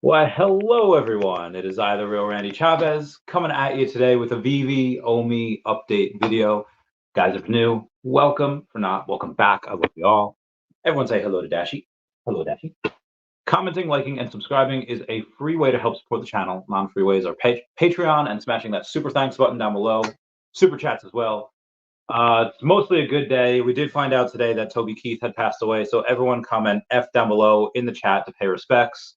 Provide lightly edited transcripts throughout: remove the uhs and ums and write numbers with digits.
Why, hello everyone. It is I, the real Randy Chavez, coming at you today with a Veve OMI update video. Guys, if you're new, welcome. For not, welcome back. I love you all. Everyone say hello to Dashi. Hello, Dashi. Commenting, liking, and subscribing is a free way to help support the channel. Non-free ways are Patreon and smashing that super thanks button down below. Super chats as well. It's mostly a good day. We did find out today that Toby Keith had passed away, so everyone comment F down below in the chat to pay respects.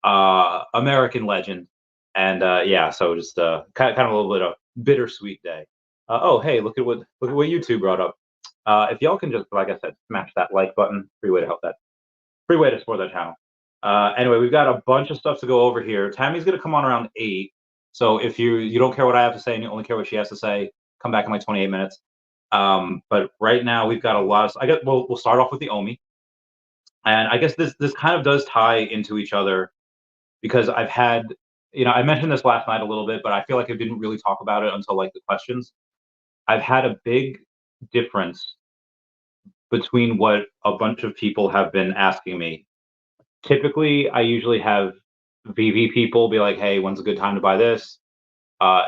American legend, and yeah, so just kind of a little bit of bittersweet day. Oh, hey, look at what YouTube brought up. If y'all can just, like I said, smash that like button, free way to help that, free way to support that channel. Anyway, we've got a bunch of stuff to go over here. Tammy's gonna come on around 8, so if you don't care what I have to say and you only care what she has to say, come back in like 28 minutes. But right now we've got a lot of. I guess we'll start off with the OMI, and I guess this kind of does tie into each other because I've had, I mentioned this last night a little bit, but I feel like I didn't really talk about it until like the questions. I've had a big difference between what a bunch of people have been asking me. Typically, I usually have VV people be like, "Hey, when's a good time to buy this?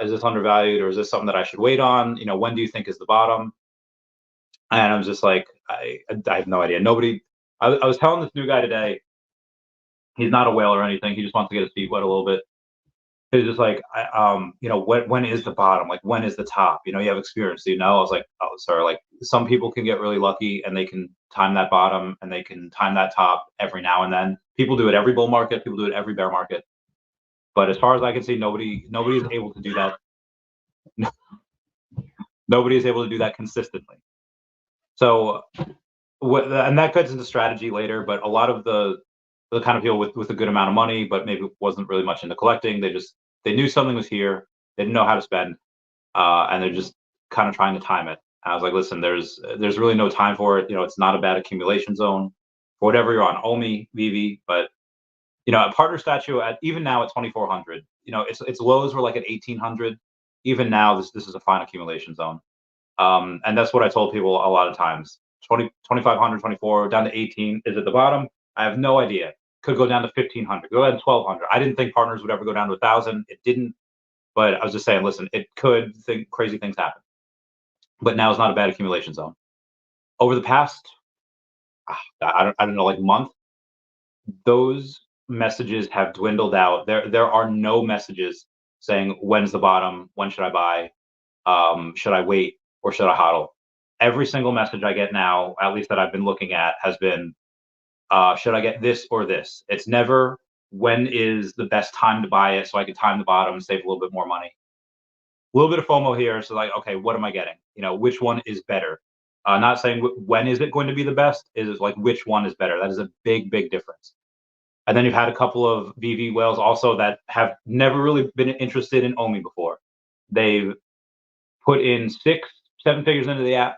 Is this undervalued, or is this something that I should wait on? When do you think is the bottom?" And I'm just like, I have no idea. Nobody. I was telling this new guy today. He's not a whale or anything. He just wants to get his feet wet a little bit. It's just like, when is the bottom? Like, when is the top? You have experience. I was like, oh, sorry. Like, some people can get really lucky and they can time that bottom and they can time that top every now and then. People do it every bull market. People do it every bear market. But as far as I can see, nobody is able to do that. Nobody is able to do that consistently. So, and that gets into strategy later. But a lot of the kind of people with a good amount of money, but maybe wasn't really much into collecting. They knew something was here. They didn't know how to spend, and they're just kind of trying to time it. And I was like, listen, there's really no time for it. It's not a bad accumulation zone for whatever you're on, OMI, Veve, but a partner statue at even now at 2,400. Its lows were like at 1,800. Even now, this is a fine accumulation zone, and that's what I told people a lot of times. 2,500, 24 down to 18 is at the bottom. I have no idea. Could go down to 1,500, go down to 1,200. I didn't think partners would ever go down to 1,000. It didn't. But I was just saying, listen, it could crazy things happen. But now is not a bad accumulation zone. Over the past, I don't know, like month, those messages have dwindled out. There are no messages saying when's the bottom, when should I buy, should I wait, or should I hodl. Every single message I get now, at least that I've been looking at, has been should I get this or this. It's never when is the best time to buy it so I can time the bottom and save a little bit more money. A little bit of FOMO here. So like, okay, what am I getting? Which one is better? Not saying when is it going to be the best, is like which one is better. That is a big, big difference. And then you've had a couple of VV whales also that have never really been interested in OMI before. They've put in 6, 7 figures into the app,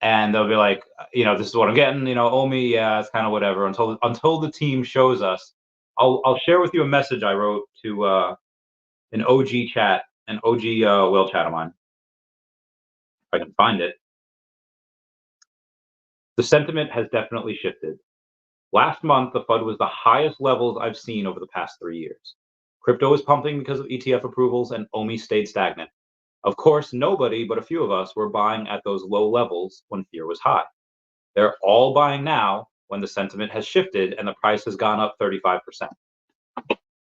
and they'll be like, this is what I'm getting. OMI, yeah, it's kind of whatever. Until the team shows us. I'll share with you a message I wrote to an OG chat, an OG whale chat of mine. If I can find it. The sentiment has definitely shifted. Last month, the FUD was the highest levels I've seen over the past 3 years. Crypto was pumping because of ETF approvals, and OMI stayed stagnant. Of course, nobody but a few of us were buying at those low levels when fear was high. They're all buying now when the sentiment has shifted and the price has gone up 35%.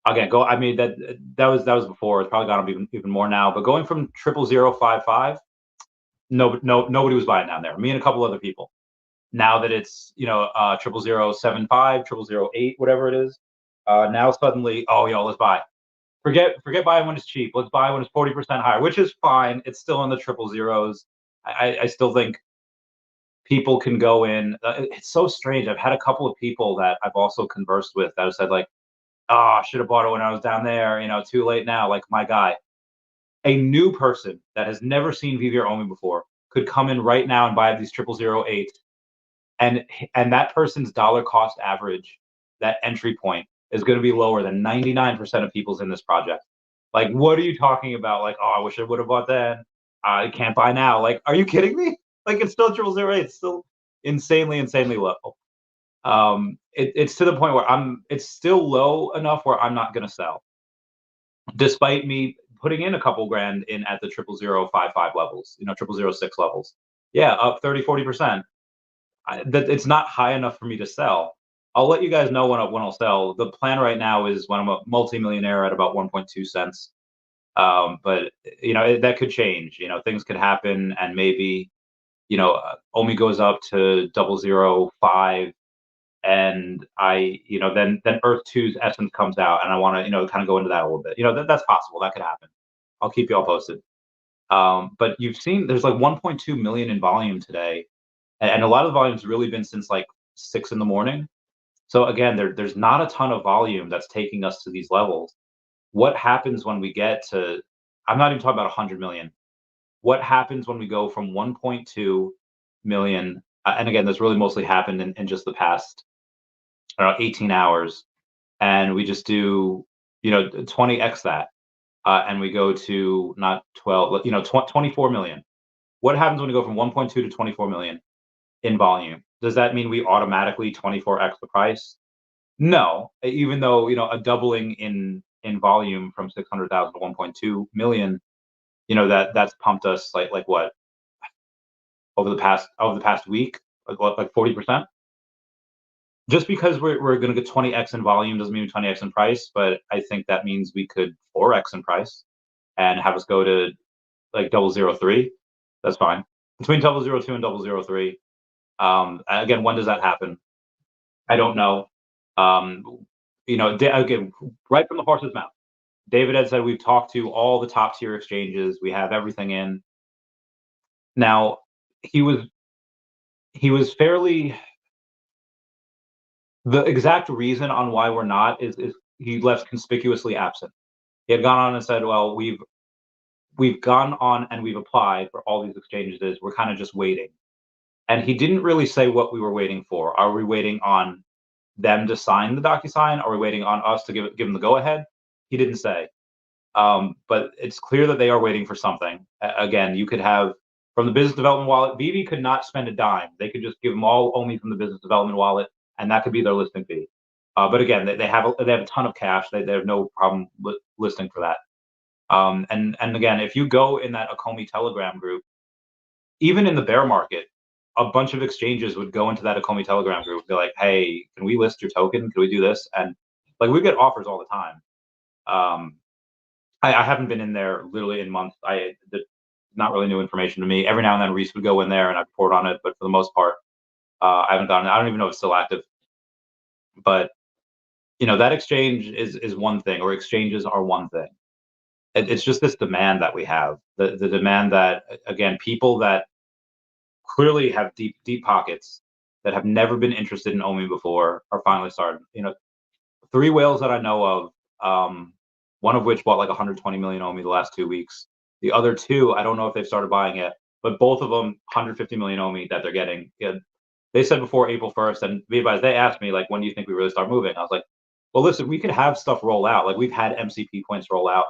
Again, that was before. It's probably gone up even more now. But going from 00055, nobody was buying down there. Me and a couple other people. Now that it's 00075, 0008, whatever it is, now suddenly, oh yo, let's buy. Forget buying when it's cheap. Let's buy when it's 40% higher, which is fine. It's still in the triple zeros. I still think people can go in. It's so strange. I've had a couple of people that I've also conversed with that have said like, I should have bought it when I was down there. Too late now. Like my guy, a new person that has never seen VV or OMI before could come in right now and buy these 0008s, and that person's dollar cost average, that entry point, is going to be lower than 99% of people's in this project. Like, what are you talking about? Like, I wish I would have bought then. I can't buy now. Like, are you kidding me? Like, it's still 0008. It's still insanely low. It's to the point where it's still low enough where I'm not going to sell, despite me putting in a couple grand in at the 00055 levels, 0006 levels. Yeah, up 30-40%. That it's not high enough for me to sell. I'll let you guys know when I'll sell. The plan right now is when I'm a multimillionaire at about 1.2 cents. But that could change. Things could happen, and maybe OMI goes up to 0.005, and then Earth 2's essence comes out, and I want to kind of go into that a little bit. That's possible. That could happen. I'll keep you all posted. But you've seen there's like 1.2 million in volume today, and a lot of the volume's really been since like 6 in the morning. So again, there's not a ton of volume that's taking us to these levels. What happens when we get to? I'm not even talking about 100 million. What happens when we go from 1.2 million? And again, this really mostly happened in just the past 18 hours, and we just do 20x that, and we go to not 12, 24 million. What happens when we go from 1.2 to 24 million in volume? Does that mean we automatically 24x the price? No, even though a doubling in volume from 600,000 to 1.2 million, that's pumped us like what over the past week, like 40%. Just because we're going to get 20x in volume doesn't mean 20x in price, but I think that means we could 4x in price and have us go to like 0.003. That's fine. Between 0.002 and 0.003. Again, when does that happen? I don't know. Again, right from the horse's mouth. David had said we've talked to all the top tier exchanges. We have everything in. Now, he was fairly. The exact reason on why we're not is he left conspicuously absent. He had gone on and said, "Well, we've gone on and we've applied for all these exchanges. We're kind of just waiting." And he didn't really say what we were waiting for. Are we waiting on them to sign the DocuSign? Are we waiting on us to give them the go ahead? He didn't say. But it's clear that they are waiting for something. Again, you could have from the business development wallet. Veve could not spend a dime. They could just give them all only from the business development wallet, and that could be their listing fee. But again, they have a ton of cash. They have no problem listing for that. And again, if you go in that Akomi Telegram group, even in the bear market, a bunch of exchanges would go into that Akomi Telegram group, be like, "Hey, can we list your token? Can we do this?" And like we get offers all the time. I haven't been in there literally in months. Not really new information to me. Every now and then, Reese would go in there and I'd report on it, but for the most part, I haven't gotten it. I don't even know if it's still active. But that exchange is one thing, or exchanges are one thing. It's just this demand that we have. The demand that again, people that clearly have deep pockets that have never been interested in OMI before are finally starting. 3 whales that I know of. One of which bought like 120 million OMI the last 2 weeks. The other 2, I don't know if they've started buying yet, but both of them 150 million OMI that they're getting. They said before April 1st, and they asked me like, when do you think we really start moving? I was like, well, listen, we could have stuff roll out. Like we've had MCP points roll out.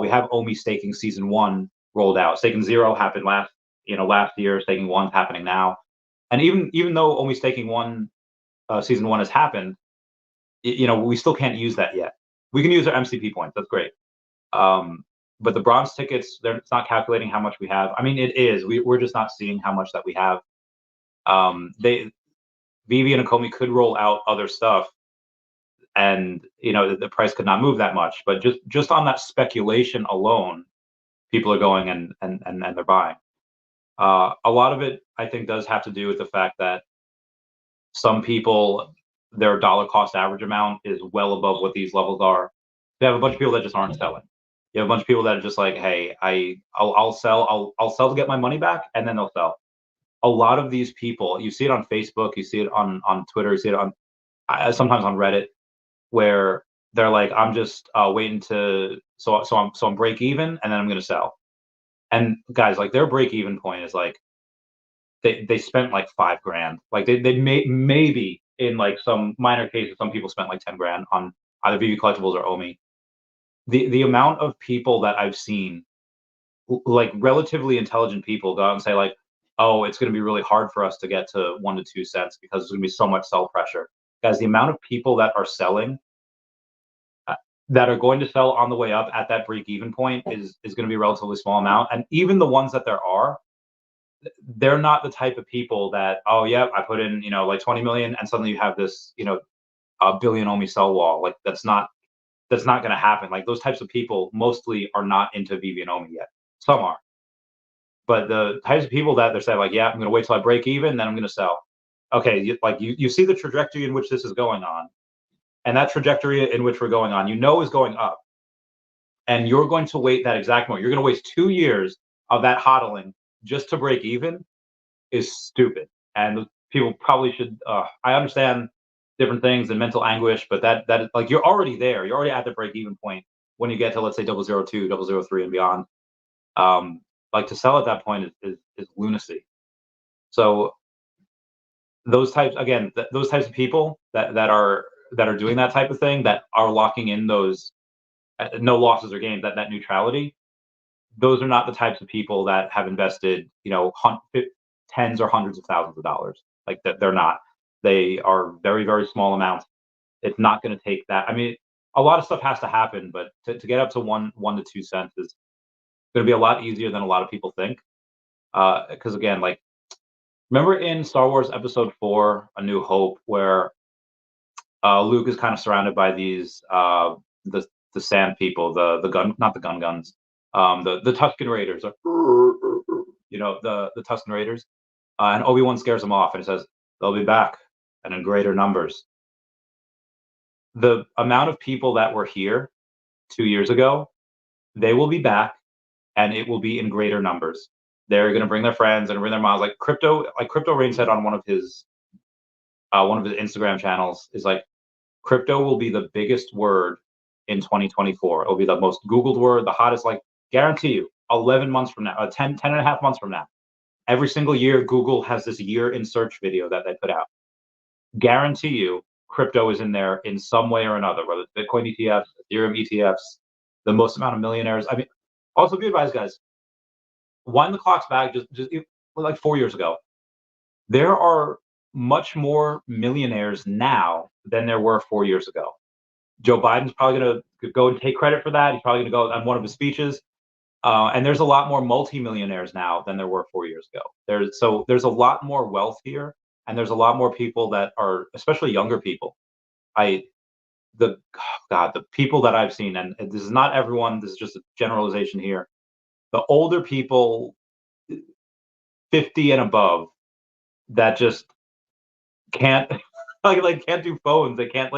We have OMI staking season 1 rolled out. Staking 0 happened last year. Staking 1's happening now. And even though OMI staking 1 season 1 has happened, we still can't use that yet. We can use our MCP points. That's great. But the bronze tickets, it's not calculating how much we have. I mean, it is. We're just not seeing how much that we have. Veve and Akomi could roll out other stuff, and the price could not move that much. But just on that speculation alone, people are going and they're buying. A lot of it, I think, does have to do with the fact that some people, their dollar cost average amount is well above what these levels are. They have a bunch of people that just aren't selling. You have a bunch of people that are just like, hey, I'll sell, I'll sell to get my money back, and then they'll sell. A lot of these people, you see it on Facebook, you see it on Twitter, you see it on sometimes on Reddit, where they're like, I'm just waiting to so I'm break even, and then I'm gonna sell. And guys, like their break even point is like they spent like $5,000. Like they maybe in like some minor cases, some people spent like 10 grand on either Veve collectables or OMI. The amount of people that I've seen, like relatively intelligent people, go out and say like, oh, it's going to be really hard for us to get to 1 to 2 cents because there's going to be so much sell pressure. Guys, the amount of people that are selling, that are going to sell on the way up at that break even point is going to be a relatively small amount. And even the ones that there are, they're not the type of people that, oh yeah, I put in, like 20 million and suddenly you have this, a billion OMI sell wall. Like that's not going to happen. Like those types of people mostly are not into Veve and OMI yet. Some are, but the types of people that they're saying like, yeah, I'm going to wait till I break even, then I'm going to sell. Okay, you see the trajectory in which this is going on, and that trajectory in which we're going on, is going up, and you're going to wait that exact moment. You're going to waste 2 years of that hodling just to break even is stupid. And people probably should. I understand different things and mental anguish, but that is like you're already there. You're already at the break even point when you get to, let's say, 002, 003 and beyond. Like to sell at that point is lunacy. So those types again, those types of people that are doing that type of thing, that are locking in those no losses or gains, that neutrality. Those are not the types of people that have invested, tens or hundreds of thousands of dollars. Like that, they're not. They are very, very small amounts. It's not going to take that. I mean, a lot of stuff has to happen, but to get up to 1 to 2 cents is going to be a lot easier than a lot of people think. Because again, like remember in Star Wars Episode 4, A New Hope, where Luke is kind of surrounded by these the sand people, the gun, not the guns, the Tusken Raiders, the Tusken Raiders, and Obi-Wan scares them off and says they'll be back and in greater numbers. The amount of people that were here 2 years ago, they will be back, and it will be in greater numbers. They're going to bring their friends and bring their moms. Like Crypto Rain said on one of his Instagram channels, is like crypto will be the biggest word in 2024. It'll be the most Googled word, the hottest. Like guarantee you, 11 months from now, 10 and a half months from now, every single year Google has this year in search video that they put out. Guarantee you, crypto is in there in some way or another, whether it's Bitcoin ETFs, Ethereum ETFs, the most amount of millionaires. I mean, also be advised, guys, wind the clocks back just like 4 years ago. There are much more millionaires now than there were 4 years ago. Joe Biden's probably going to go and take credit for that. He's probably going to go on one of his speeches. And there's a lot more multimillionaires now than there were 4 years ago. There's a lot more wealth here, and there's a lot more people that are, especially younger people. The people that I've seen, and this is not everyone, this is just a generalization here. The older people, 50 and above, that just can't like can't do phones. They can't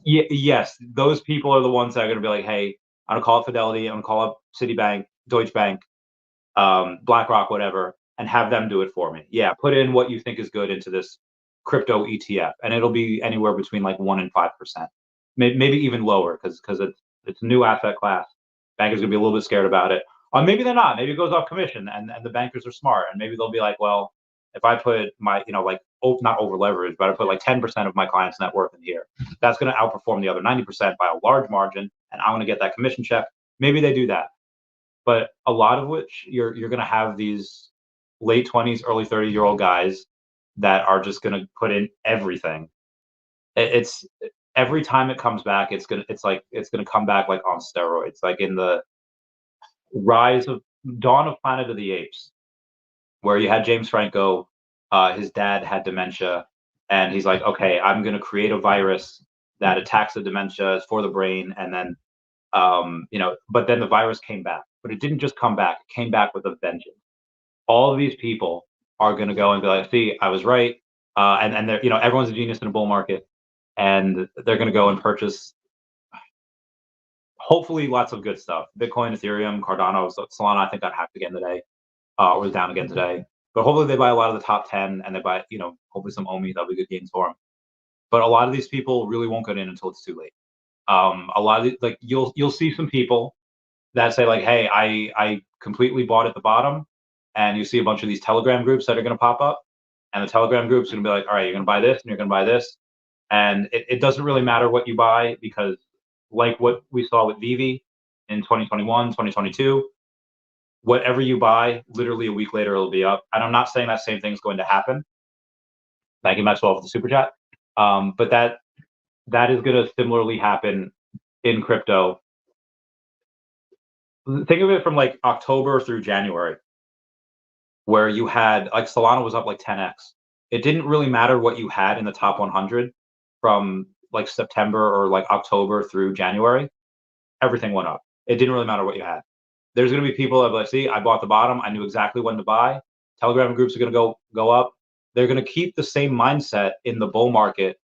yes, those people are the ones that are going to be like, hey, I'm going to call up Fidelity, I'm going to call up Citibank, Deutsche Bank, BlackRock, whatever, and have them do it for me. Yeah, put in what you think is good into this crypto ETF, and it'll be anywhere between like 1% and 5%, maybe even lower, because it's a new asset class. Bankers gonna be a little bit scared about it. Or maybe they're not. Maybe it goes off commission, and the bankers are smart, and maybe they'll be like, well, if I put my, not over leverage, but I put like 10% of my client's net worth in here, that's going to outperform the other 90% by a large margin, and I'm going to get that commission check. Maybe they do that, but a lot of which you're going to have these late 20s, early 30-year-old guys that are just going to put in everything. It's every time it comes back, it's gonna come back like on steroids, like in the Dawn of Planet of the Apes, where you had James Franco, his dad had dementia, and he's like, okay, I'm going to create a virus that attacks the dementia for the brain, and then, but then the virus came back, but it didn't just come back, it came back with a vengeance. All of these people are going to go and be like, see, I was right, and they're, everyone's a genius in a bull market, and they're going to go and purchase, hopefully, lots of good stuff. Bitcoin, Ethereum, Cardano, Solana, I think got hacked again today, or was down again today. But hopefully they buy a lot of the top 10, and they buy, hopefully some OMI. That'll be good gains for them. But a lot of these people really won't get in until it's too late. A lot of these, like you'll see some people that say like, hey, I completely bought at the bottom, and you see a bunch of these Telegram groups that are going to pop up, and the Telegram groups are going to be like, all right, you're going to buy this, and you're going to buy this, and it doesn't really matter what you buy, because like what we saw with Veve in 2021, 2022, whatever you buy, literally a week later it'll be up. And I'm not saying that same thing's going to happen. Thank you, Maxwell, for the super chat. But that is going to similarly happen in crypto. Think of it from like October through January, where you had like Solana was up like 10x. It didn't really matter what you had in the top 100 from like September or like October through January. Everything went up. It didn't really matter what you had. There's going to be people that are like, see, I bought the bottom. I knew exactly when to buy. Telegram groups are going to go up. They're going to keep the same mindset in the bull market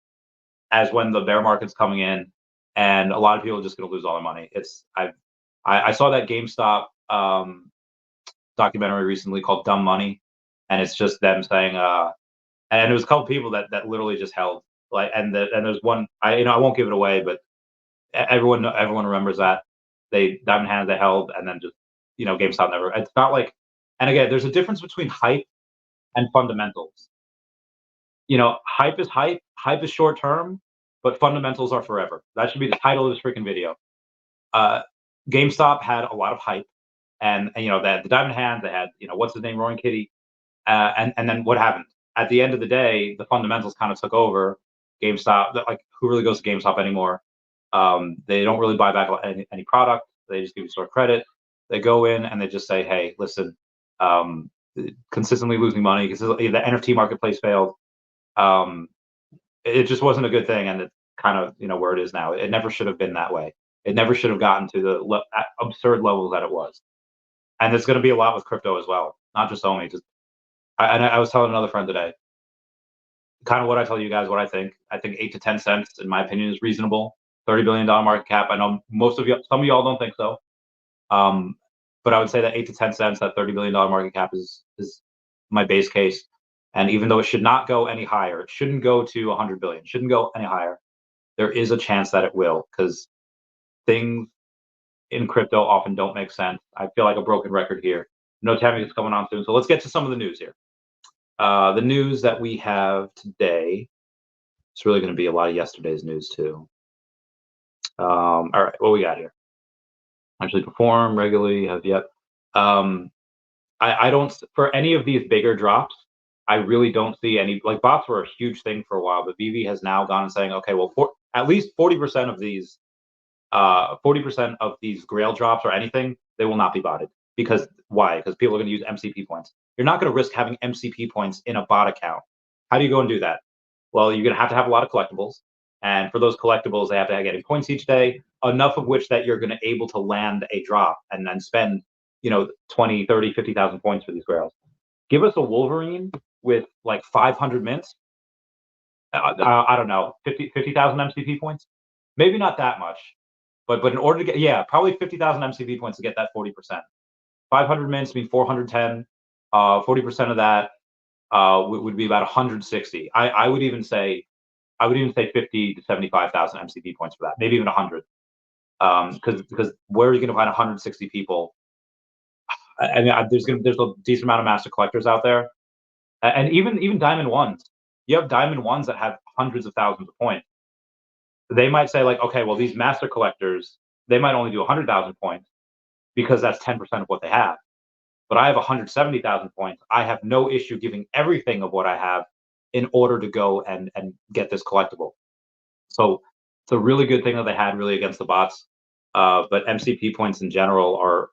as when the bear market's coming in, and a lot of people are just going to lose all their money. I saw that GameStop documentary recently called Dumb Money, and it's just them saying, and it was a couple people that literally just held like, and there's one, I won't give it away, but everyone remembers that diamond hands they held, and then just GameStop never. It's not like, and again, there's a difference between hype and fundamentals. Hype is short term, but fundamentals are forever. That should be the title of this freaking video. GameStop had a lot of hype, and they had the diamond hands, they had what's his name, Roaring Kitty, and then what happened? At the end of the day, the fundamentals kind of took over. GameStop, like, who really goes to GameStop anymore? They don't really buy back any product. They just give you store credit. They go in and they just say, hey, listen, consistently losing money because the NFT marketplace failed. It just wasn't a good thing, and it's kind of where it is now. It never should have been that way. It never should have gotten to the absurd levels that it was. And there's going to be a lot with crypto as well, not just OMI. I was telling another friend today, kind of what I tell you guys, what I think. I think 8 to 10 cents, in my opinion, is reasonable. $30 billion market cap. I know some of y'all don't think so. But I would say that 8 to 10 cents, that $30 billion market cap is my base case. And even though it should not go any higher, it shouldn't go to 100 billion, shouldn't go any higher. There is a chance that it will, because things in crypto often don't make sense. I feel like a broken record here. Tammy is coming on soon. So let's get to some of the news here. The news that we have today, it's really going to be a lot of yesterday's news too. All right, what we got here? Actually perform regularly, have yet. I don't, for any of these bigger drops, I really don't see any, like, bots were a huge thing for a while, but Veve has now gone and saying, okay, well, at least 40% of these, 40% of these grail drops or anything, they will not be botted. Because why? Because people are going to use MCP points. You're not going to risk having MCP points in a bot account. How do you go and do that? Well, you're going to have a lot of collectibles. And for those collectibles, they have to get points each day, enough of which that you're going to able to land a drop and then spend, 20, 30, 50,000 points for these grails. Give us a Wolverine with like 500 mints. I don't know, 50,000 MCP points. Maybe not that much, but in order to get, probably 50,000 MCP points to get that 40%. 500 mints mean 410. 40% of that would be about 160. I would even say 50 to 75,000 MCP points for that, maybe even 100. Because where are you going to find 160 people? I mean, there's a decent amount of master collectors out there, and even diamond ones. You have diamond ones that have hundreds of thousands of points. They might say like, okay, well, these master collectors, they might only do 100,000 points because that's 10% of what they have. But I have 170,000 points. I have no issue giving everything of what I have in order to go and get this collectible. So it's a really good thing that they had really against the bots. But MCP points in general are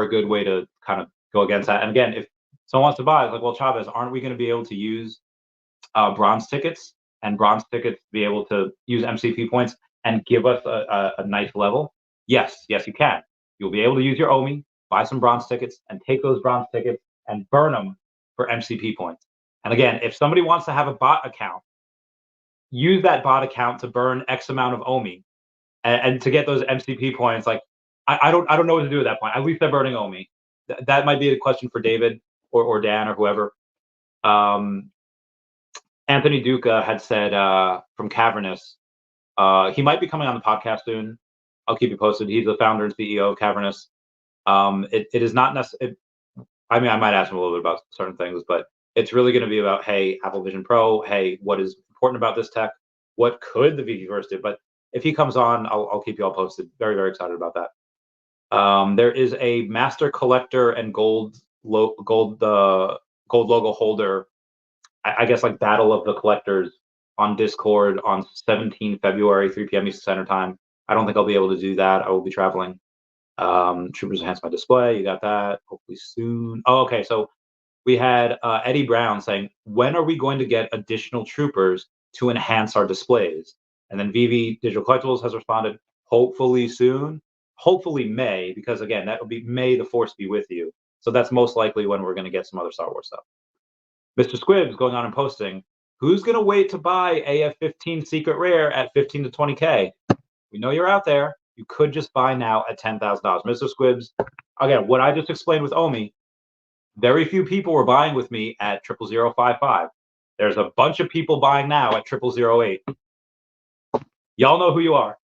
a good way to kind of go against that. And again, if someone wants to buy, it's like, well, Chavez, aren't we going to be able to use bronze tickets and bronze tickets to be able to use MCP points and give us a nice level? Yes, you can. You'll be able to use your OMI, buy some bronze tickets, and take those bronze tickets and burn them for MCP points. And again, if somebody wants to have a bot account, use that bot account to burn X amount of OMI and to get those MCP points. Like, I don't know what to do at that point. At least they're burning OMI. That might be a question for David or Dan or whoever. Anthony Duca had said from Cavernous, he might be coming on the podcast soon. I'll keep you posted. He's the founder and CEO of Cavernous. It is not necessary. I mean, I might ask him a little bit about certain things, but it's really going to be about, hey, Apple Vision Pro. Hey, what is important about this tech? What could the Veveverse do? But if he comes on, I'll keep you all posted. Very, very excited about that. There is a master collector and gold logo holder. I guess like Battle of the Collectors on Discord on 17 February, 3 p.m. Eastern Standard Time. I don't think I'll be able to do that. I will be traveling. Troopers enhance my display. You got that. Hopefully soon. Oh, okay. So we had Eddie Brown saying, when are we going to get additional troopers to enhance our displays? And then Veve Digital Collectibles has responded, hopefully soon. Hopefully May, because again, that will be May the Force be with you. So that's most likely when we're going to get some other Star Wars stuff. Mr. Squibbs going on and posting, who's going to wait to buy AF-15 Secret Rare at 15 to 20K? We know you're out there. You could just buy now at $10,000. Mr. Squibbs, again, what I just explained with OMI, very few people were buying with me at 00055. There's a bunch of people buying now at 0008. Y'all know who you are.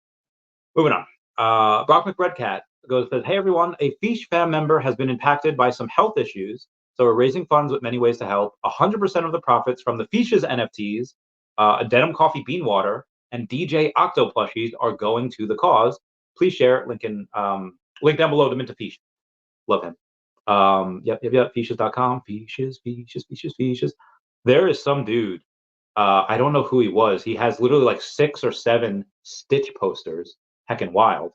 Moving on. Brock McRedcat says, hey everyone, a Feesh fam member has been impacted by some health issues, so we're raising funds with many ways to help. 100% of the profits from the Feesh's NFTs, a Denim Coffee Bean Water, and DJ Octo plushies are going to the cause. Please share. Link down below to Minta Feesh. Love him. Yep. Feeshes.com. Feeshes. There is some dude. I don't know who he was. He has literally like 6 or 7 Stitch posters. Heckin' wild.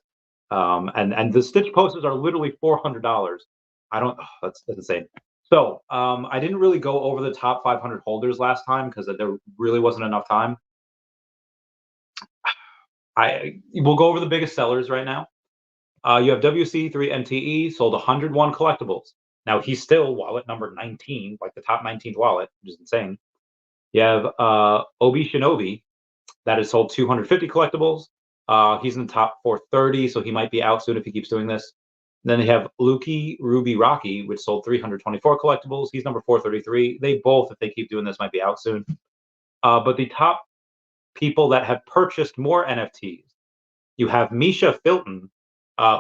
And the Stitch posters are literally $400. I don't. Oh, that's insane. So I didn't really go over the top 500 holders last time because there really wasn't enough time. We'll go over the biggest sellers right now. You have WC3MTE sold 101 collectibles. Now he's still wallet number 19, like the top 19th wallet, which is insane. You have Obi Shinobi that has sold 250 collectibles. He's in the top 430, so he might be out soon if he keeps doing this. And then they have Lukey Ruby Rocky, which sold 324 collectibles. He's number 433. They both, if they keep doing this, might be out soon. But the top people that have purchased more NFTs, you have Misha Filton,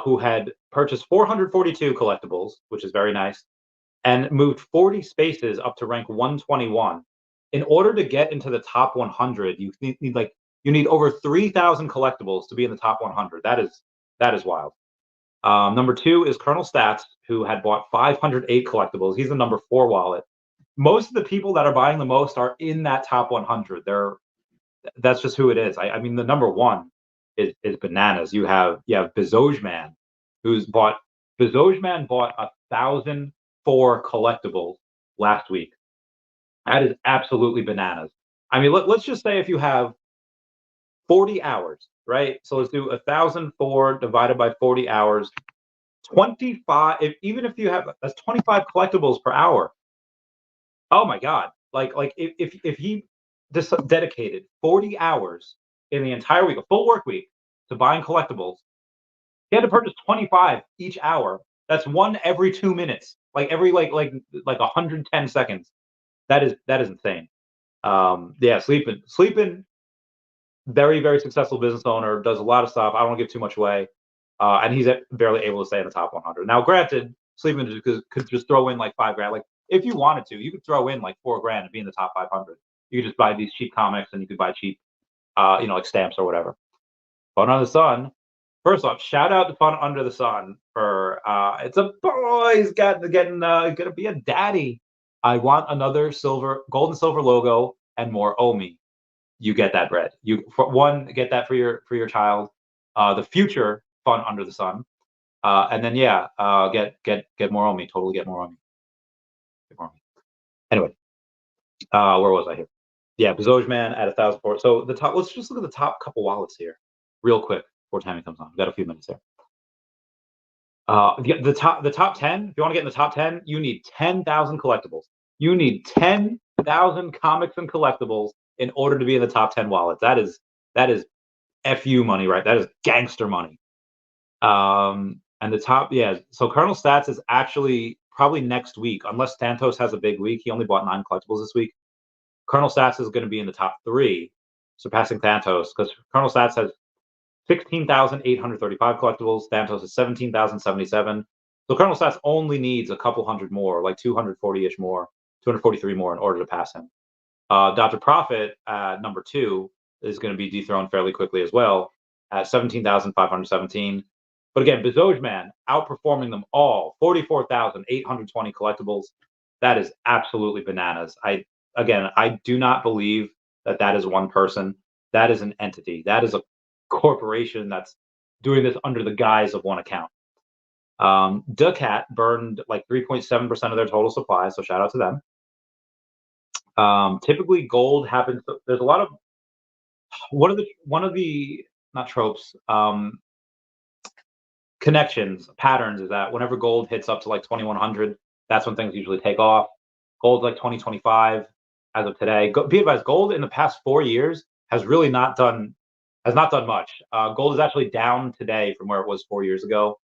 who had purchased 442 collectibles, which is very nice, and moved 40 spaces up to rank 121. In order to get into the top 100, you need over 3,000 collectibles to be in the top 100. That is wild. Number 2 is Colonel Stats, who had bought 508 collectibles. He's the number 4 wallet. Most of the people that are buying the most are in that top 100. That's just who it is. I mean, the number 1 is bananas. You have Bezojman, who's bought 1,004 collectibles last week. That is absolutely bananas. I mean, let's just say if you have 40 hours, right? So let's do 1,004 divided by 40 hours. 25. Even if you have, that's 25 collectibles per hour. Oh my God! Like if he just dedicated 40 hours in the entire week, a full work week, to buying collectibles, he had to purchase 25 each hour. That's one every 2 minutes, like every like 110 seconds. That is insane. Yeah, sleeping. Very, very successful business owner, does a lot of stuff. I don't want to give too much away. And he's barely able to stay in the top 100. Now, granted, Sleeping could just throw in like $5 grand. Like if you wanted to, you could throw in like $4 grand and be in the top 500. You could just buy these cheap comics and you could buy cheap, like stamps or whatever. Fun Under the Sun. First off, shout out to Fun Under the Sun for it's a boy. He's gonna be a daddy. I want another gold and silver logo and more OMI. You get that bread. You for one get that for your child. The future Fun Under the Sun, and then get more OMI. Totally get more OMI. Get more OMI. Anyway, where was I here? Yeah, Bezojman at 1,004. So the top. Let's just look at the top couple wallets here, real quick before Tammy comes on. We've got a few minutes there. The top 10. If you want to get in the top 10, you need 10,000 collectibles. You need 10,000 comics and collectibles in order to be in the top 10 wallets. That is FU money, right? That is gangster money. And the top, so Colonel Stats is actually probably next week, unless Santos has a big week. He only bought 9 collectibles this week. Colonel Stats is going to be in the top 3, surpassing Santos, because Colonel Stats has 16,835 collectibles. Santos is 17,077. So Colonel Stats only needs a couple hundred more, like 240-ish more, 243 more in order to pass him. Dr. Profit at number 2 is going to be dethroned fairly quickly as well at 17,517. But again, Bezos man outperforming them all, 44,820 collectibles. That is absolutely bananas. I do not believe that that is one person. That is an entity. That is a corporation that's doing this under the guise of one account. Ducat burned like 3.7% of their total supply, so shout out to them. Typically, gold happens. There's a lot of one of the not tropes, connections, patterns is that whenever gold hits up to like 2100, that's when things usually take off. Gold's like 2025 as of today. Be advised, gold in the past 4 years has really not done much. Gold is actually down today from where it was 4 years ago.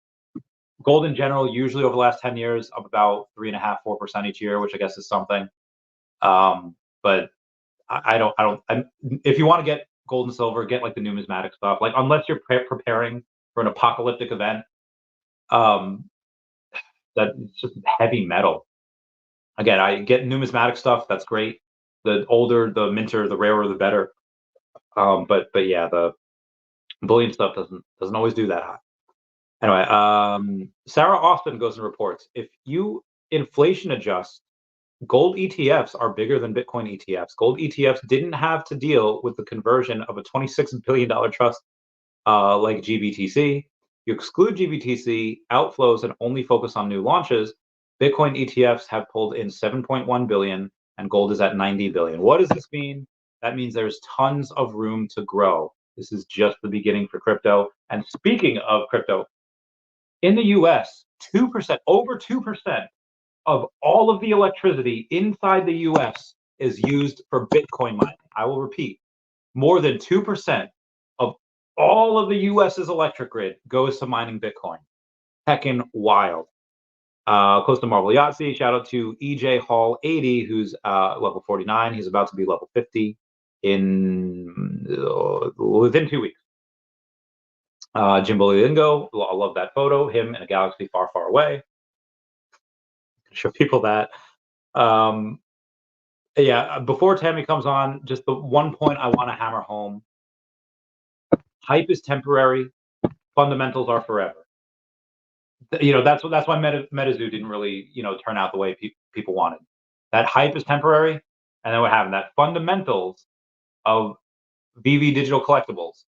Gold in general, usually over the last 10 years, up about 3.5–4% each year, which I guess is something. But if you want to get gold and silver, get like the numismatic stuff. Like unless you're preparing for an apocalyptic event, that it's just heavy metal. Again, I get numismatic stuff. That's great. The older, the minter, the rarer, the better. But yeah, the bullion stuff doesn't always do that hot. Anyway, Sarah Austin goes and reports, if you inflation adjust, gold ETFs are bigger than Bitcoin ETFs. Gold ETFs didn't have to deal with the conversion of a $26 billion trust like GBTC. You exclude GBTC outflows and only focus on new launches. Bitcoin ETFs have pulled in 7.1 billion and gold is at 90 billion. What does this mean? That means there's tons of room to grow. This is just the beginning for crypto. And speaking of crypto, in the US, 2%, over 2% of all of the electricity inside the US is used for Bitcoin mining. I will repeat, more than 2% of all of the US's electric grid goes to mining Bitcoin. Heckin' wild. Close to Marvel Yahtzee, shout out to EJ Hall 80, who's level 49. He's about to be level 50 within 2 weeks. Jimbo Lingo, I love that photo. Him in a galaxy far, far away. Show people that. Yeah, before Tammy comes on, just the one point I want to hammer home. Hype is temporary. Fundamentals are forever. That's why MetaZoo didn't really, turn out the way people wanted. That hype is temporary, and then what happened? That fundamentals of Veve digital collectibles,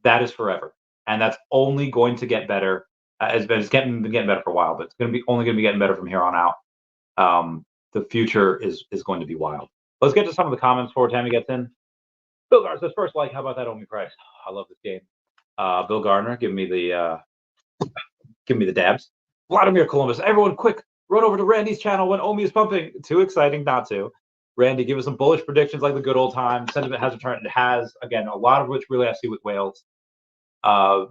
that is forever, and that's only going to get better. It's been getting better for a while, but it's only going to be getting better from here on out. The future is going to be wild. Let's get to some of the comments before Tammy gets in. Bill Gardner says, first like, how about that OMI price? I love this game. Bill Gardner, give me the dabs. Vladimir Columbus, everyone quick, run over to Randy's channel when OMI is pumping. Too exciting not to. Randy, give us some bullish predictions like the good old times. Sentiment has returned. It has, again, a lot of which really I see with whales. There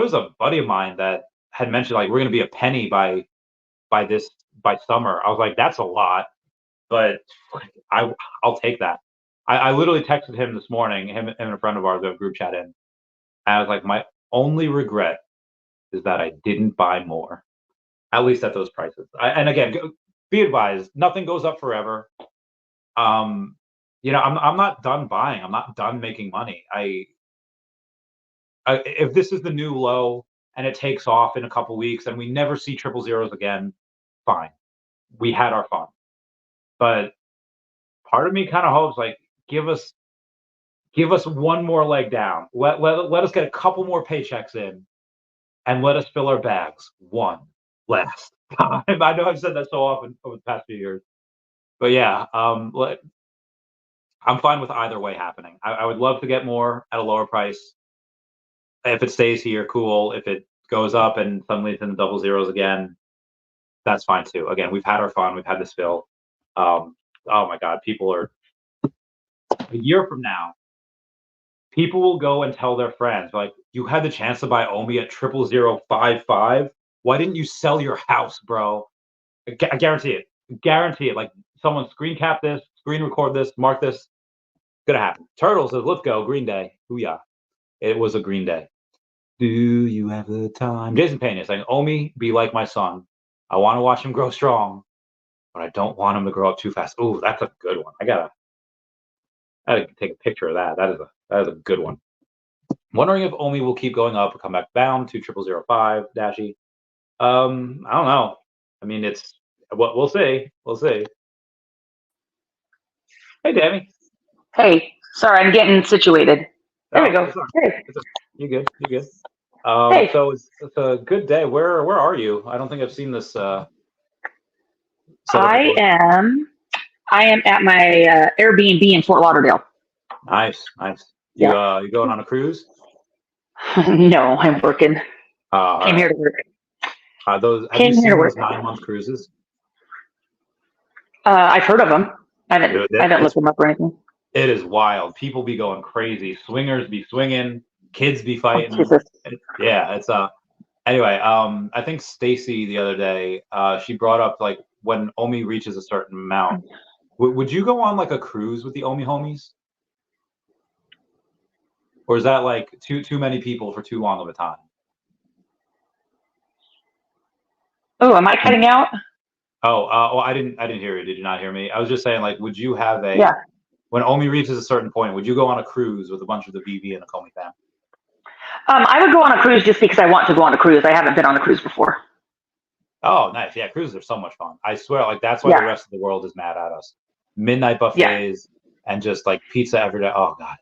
was a buddy of mine that had mentioned like we're going to be a penny by summer. I was like, that's a lot, but I'll take that. I literally texted him this morning, him and a friend of ours, a group chat in, and I was like, my only regret is that I didn't buy more, at least at those prices. And again, be advised, nothing goes up forever. I'm not done buying. I'm not done making money. If this is the new low and it takes off in a couple weeks and we never see triple zeros again, fine. We had our fun. But part of me kind of hopes like give us one more leg down. Let us get a couple more paychecks in and let us fill our bags one last time. I know I've said that so often over the past few years. But yeah, I'm fine with either way happening. I would love to get more at a lower price. If it stays here, cool. If it goes up and suddenly it's in the double zeros again, that's fine too. Again, we've had our fun. We've had this fill. Oh my God, people are a year from now. People will go and tell their friends, like, you had the chance to buy OMI at 00055. Why didn't you sell your house, bro? I guarantee it. Guarantee it. Like, someone screen cap this, screen record this, mark this. Gonna happen. Turtle says, let's go. Green Day. Hoo-yah. It was a Green Day. Do you have the time? Jason Pena saying, OMI, be like my son. I want to watch him grow strong, but I don't want him to grow up too fast. Ooh, that's a good one. I gotta take a picture of that. That is a good one. Wondering if OMI will keep going up or come back down to 0005 Dashy. I don't know. I mean, it's what we'll see. We'll see. Hey, Tammy. Hey, sorry, I'm getting situated. There we go. Hey. You good? You good? Hey. So it's a good day. Where are you? I don't think I've seen this. I am at my Airbnb in Fort Lauderdale. Nice. You going on a cruise? No, I'm working. Came here to work. Have you seen those 9-month cruises? I've heard of them. I haven't looked them up or anything. It is wild. People be going crazy. Swingers be swinging. Kids be fighting. Yeah, it's Anyway, I think Stacy the other day, she brought up like when OMI reaches a certain amount. Would you go on like a cruise with the OMI homies? Or is that like too many people for too long of a time? Oh, am I cutting out? Oh, I didn't hear you. Did you not hear me? I was just saying, like, would you have when OMI reaches a certain point, would you go on a cruise with a bunch of the Veve and the Comey fam? I would go on a cruise just because I want to go on a cruise. I haven't been on a cruise before. Oh, nice. Yeah, cruises are so much fun. I swear, like, that's why the rest of the world is mad at us. Midnight buffets and just like pizza every day. Oh God.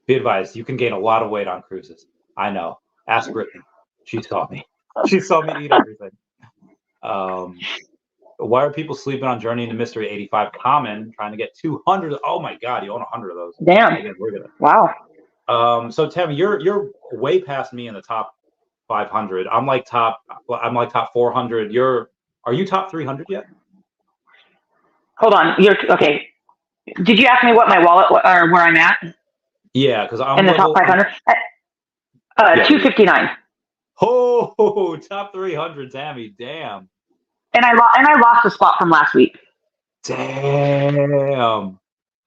Be advised, you can gain a lot of weight on cruises. I know. Ask Brittany. She saw me. She saw me eat everything. Why are people sleeping on Journey into Mystery 85 common, trying to get 200? Oh my God, you own 100 of those. Damn. Wow. So Tammy, you're way past me in the top 500. I'm like top 400. Are you top 300 yet? Hold on. Okay. Did you ask me what my wallet or where I'm at? Yeah, because I'm in the top 500. 259. Oh, top 300, Tammy. Damn. And I lost a spot from last week. Damn.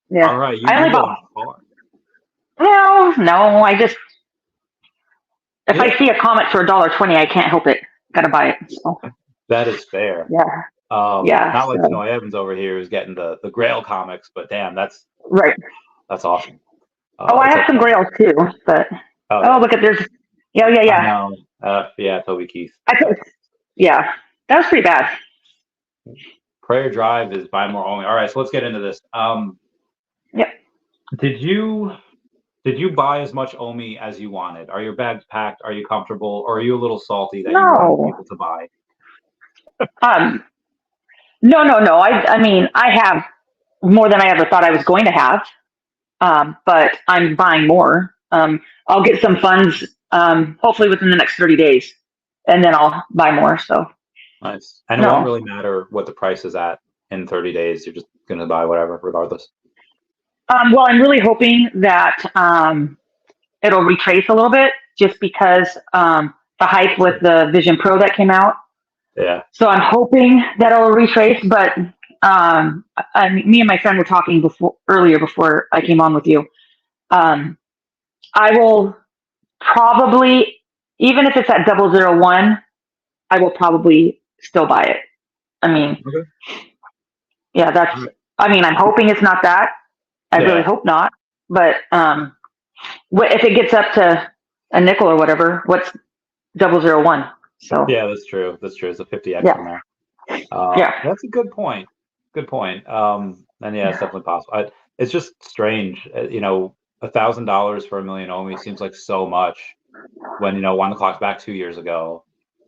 Yeah. All right. You're going far. No. I just if I see a comic for $1.20, I can't help it. Gotta buy it. So. That is fair. Yeah. Not like Noah Evans over here is getting the Grail comics, but damn, that's right. That's awesome. I have some Grails too, but look at there's yeah. I know. Toby Keith. That was pretty bad. Prayer Drive is buy more only. All right, so let's get into this. Did you buy as much OMI as you wanted? Are your bags packed? Are you comfortable? Or are you a little salty that you weren't able to buy? No. I mean, I have more than I ever thought I was going to have. But I'm buying more. I'll get some funds hopefully within the next 30 days, and then I'll buy more. So nice. And it won't really matter what the price is at in 30 days. You're just going to buy whatever, regardless. Well, I'm really hoping that it'll retrace a little bit, just because the hype with the Vision Pro that came out. Yeah. So I'm hoping that it'll retrace, but me and my friend were talking earlier before I came on with you. I will probably, even if it's at 001, I will probably still buy it. I mean, I'm hoping it's not that. I really hope not. But if it gets up to a nickel or whatever, what's 001? So yeah, that's true. It's a 50x in there. That's a good point. And it's definitely possible. It's just strange, $1,000 for a million OMI seems like so much when Wind the Clock's back 2 years ago,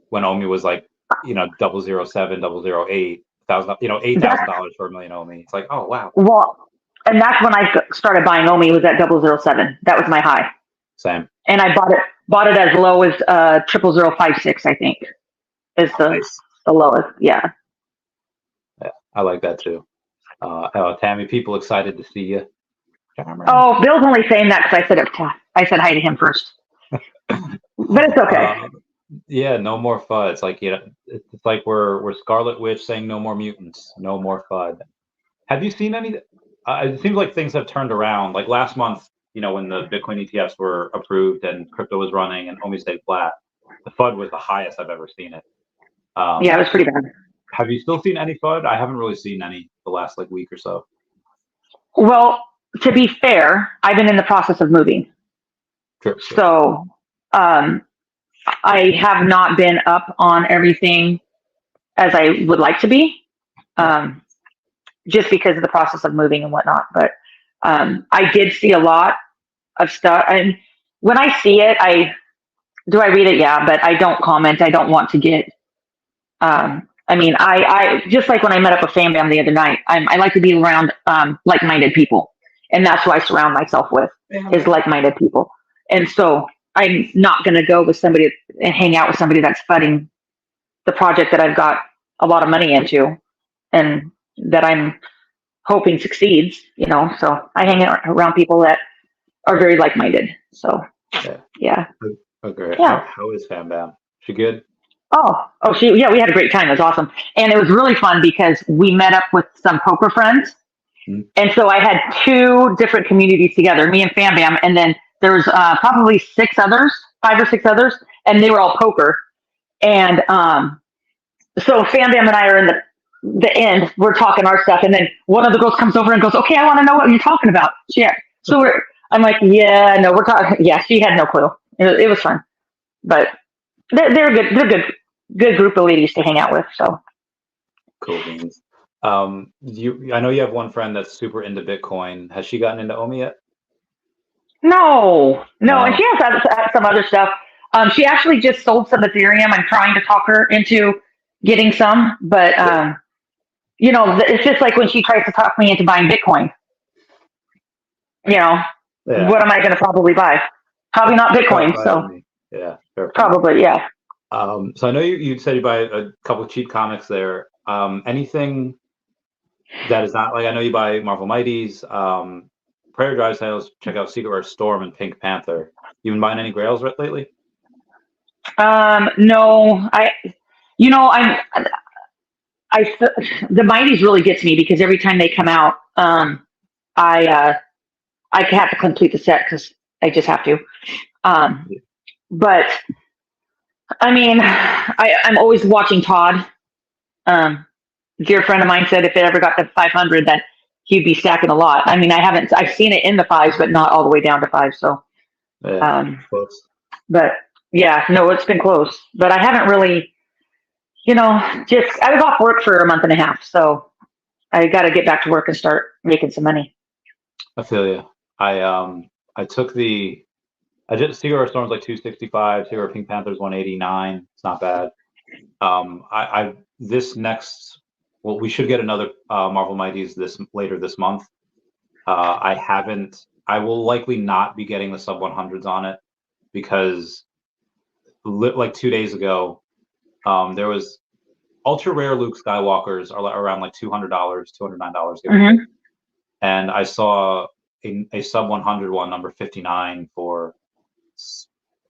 when OMI was like 007, 008, $8,000 for a million OMI. It's like, oh wow. Well, and that's when I started buying OMI, was at 007. That was my high. Same. And I bought it as low as 00056, I think, is the lowest. Yeah. Yeah, I like that too. Tammy, people excited to see you. Oh, Bill's only saying that because I said hi to him first. But it's okay. No more FUD. It's like it's like we're Scarlet Witch saying no more mutants, no more FUD. Have you seen any? It seems like things have turned around. Like last month, when the Bitcoin ETFs were approved and crypto was running and OMI stayed flat, the FUD was the highest I've ever seen it. It was pretty bad. Have you still seen any FUD? I haven't really seen any the last week or so. Well, to be fair, I've been in the process of moving. Sure. So I have not been up on everything as I would like to be, just because of the process of moving and whatnot. But I did see a lot of stuff, and when I see it, I read it, yeah, but I don't comment. I don't want to get. I mean, I just like when I met up with Fam Bam the other night. I like to be around like-minded people, and that's who I surround myself with is like-minded people. And so I'm not going to go with somebody and hang out with somebody that's fudding the project that I've got a lot of money into, and that I'm hoping succeeds. So I hang out around people that are very like-minded. So yeah. Okay. Yeah. How is Fam Bam? She good? Oh, we had a great time. It was awesome. And it was really fun because we met up with some poker friends. Mm-hmm. And so I had 2 different communities together, me and Fam Bam. And then there's probably 5 or 6 others, and they were all poker. And so Fam Bam and I are in the end, we're talking our stuff. And then one of the girls comes over and goes, okay, I want to know what you're talking about. Yeah. So I'm like, yeah, no, we're talking. Yeah, she had no clue. It was fun. But they're good. They're good group of ladies to hang out with. So cool beans. I know you have one friend that's super into Bitcoin. Has she gotten into OMI yet? No, and she has some other stuff. She actually just sold some Ethereum. I'm trying to talk her into getting some, but it's just like when she tries to talk me into buying Bitcoin. What am I going to probably buy? Probably not Bitcoin. So yeah, probably, yeah. So I know you said you buy a couple of cheap comics there. Anything that is not like, I know you buy Marvel Mighties, Prayer Drive sales. Check out Secret Rare Storm and Pink Panther. You been buying any grails lately? No, the Mighties really gets me because every time they come out, I have to complete the set because I just have to. But I mean, I'm always watching Todd. Dear friend of mine said if it ever got to 500, that he'd be stacking a lot. I mean, I've seen it in the 5s, but not all the way down to 5. So, close. But yeah, no, it's been close. But I haven't really, I was off work for a month and a half, so I got to get back to work and start making some money. I feel you. I took I did Secret Rare Storm's like 265. Secret Rare Pink Panther's 189. It's not bad. We should get another Marvel Mighties later this month. I will likely not be getting the sub 100s on it because like 2 days ago, there was ultra rare Luke Skywalkers are around like $200, $209. Mm-hmm. And I saw a sub 100 one, number 59 for,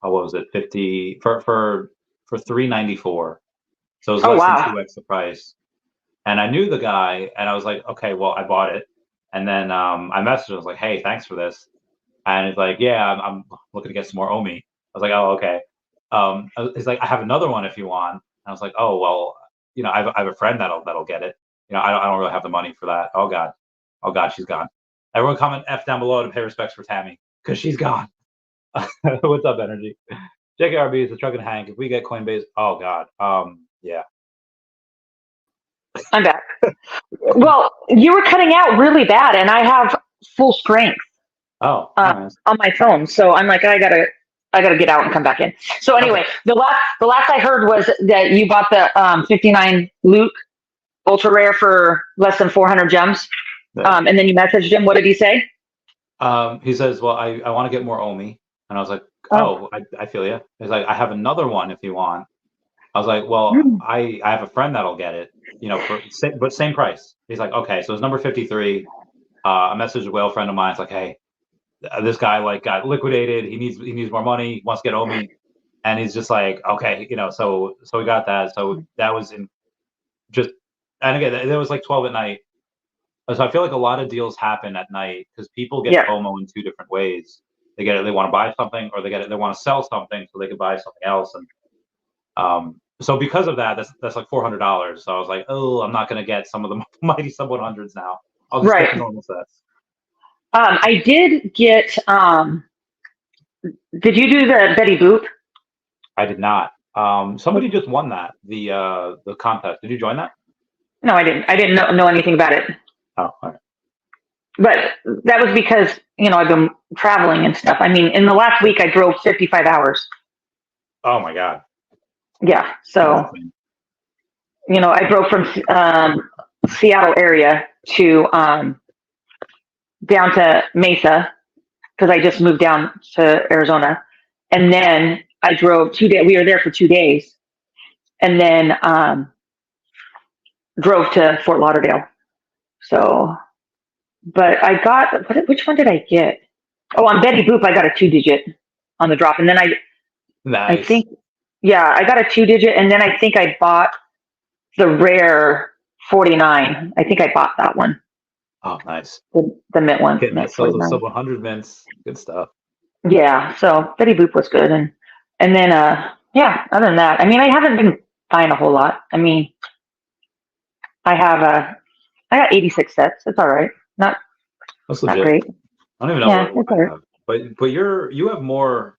what was it? 50 for 394. So it was less than 2x the price. And I knew the guy, and I was like, okay, well, I bought it. And then I messaged him. I was like, hey, thanks for this. And he's like, yeah, I'm looking to get some more OMI. I was like, oh, okay. He's like, I have another one if you want. And I was like, oh, well, I have a friend that'll get it. I don't really have the money for that. Oh God, she's gone. Everyone comment F down below to pay respects for Tammy because she's gone. What's up, Energy? JKRB is the truck and Hank. If we get Coinbase, oh God, yeah. I'm back. Well, you were cutting out really bad, and I have full strength. Oh, nice. On my phone, so I'm like, I gotta get out and come back in. So anyway, okay. The last I heard was that you bought the 59 Luke ultra rare for less than 400 gems, and then you messaged him. What did he say? He says, well, I want to get more OMI, and I was like, I feel you. He's like, I have another one if you want. I was like, well, I have a friend that'll get it, but same price. He's like, okay, so it's number 53. I messaged a whale friend of mine. It's like, hey, this guy got liquidated. He needs more money. He wants to get OMI, and he's just like, okay, so we got that. So that was and again, it was like 12 at night. So I feel like a lot of deals happen at night because people get FOMO in 2 different ways. They want to buy something, or they want to sell something so they can buy something else. And so because of that, that's like $400. So I was like, oh, I'm not going to get some of the mighty sub 100s now. I'll just get the normal sets. I did get Did you do the Betty Boop? I did not. Somebody just won that, the contest. Did you join that? No, I didn't. I didn't know anything about it. Oh, all right. But that was because, I've been traveling and stuff. I mean, in the last week, I drove 55 hours. Oh my God. Yeah. So, I drove from Seattle area to down to Mesa because I just moved down to Arizona. And then I drove 2 days. We were there for 2 days. And then drove to Fort Lauderdale. So, but I got, which one did I get? Oh, on Betty Boop, I got a 2-digit on the drop. And then I think, I got a 2-digit. And then I think I bought the rare 49. I think I bought that one. Oh, nice. The mint one. Getting that sub 100 mints. Good stuff. Yeah. So Betty Boop was good. And then, other than that, I mean, I haven't been buying a whole lot. I mean, I got 86 sets. It's all right. Not great. I don't even know what I have. But you have more.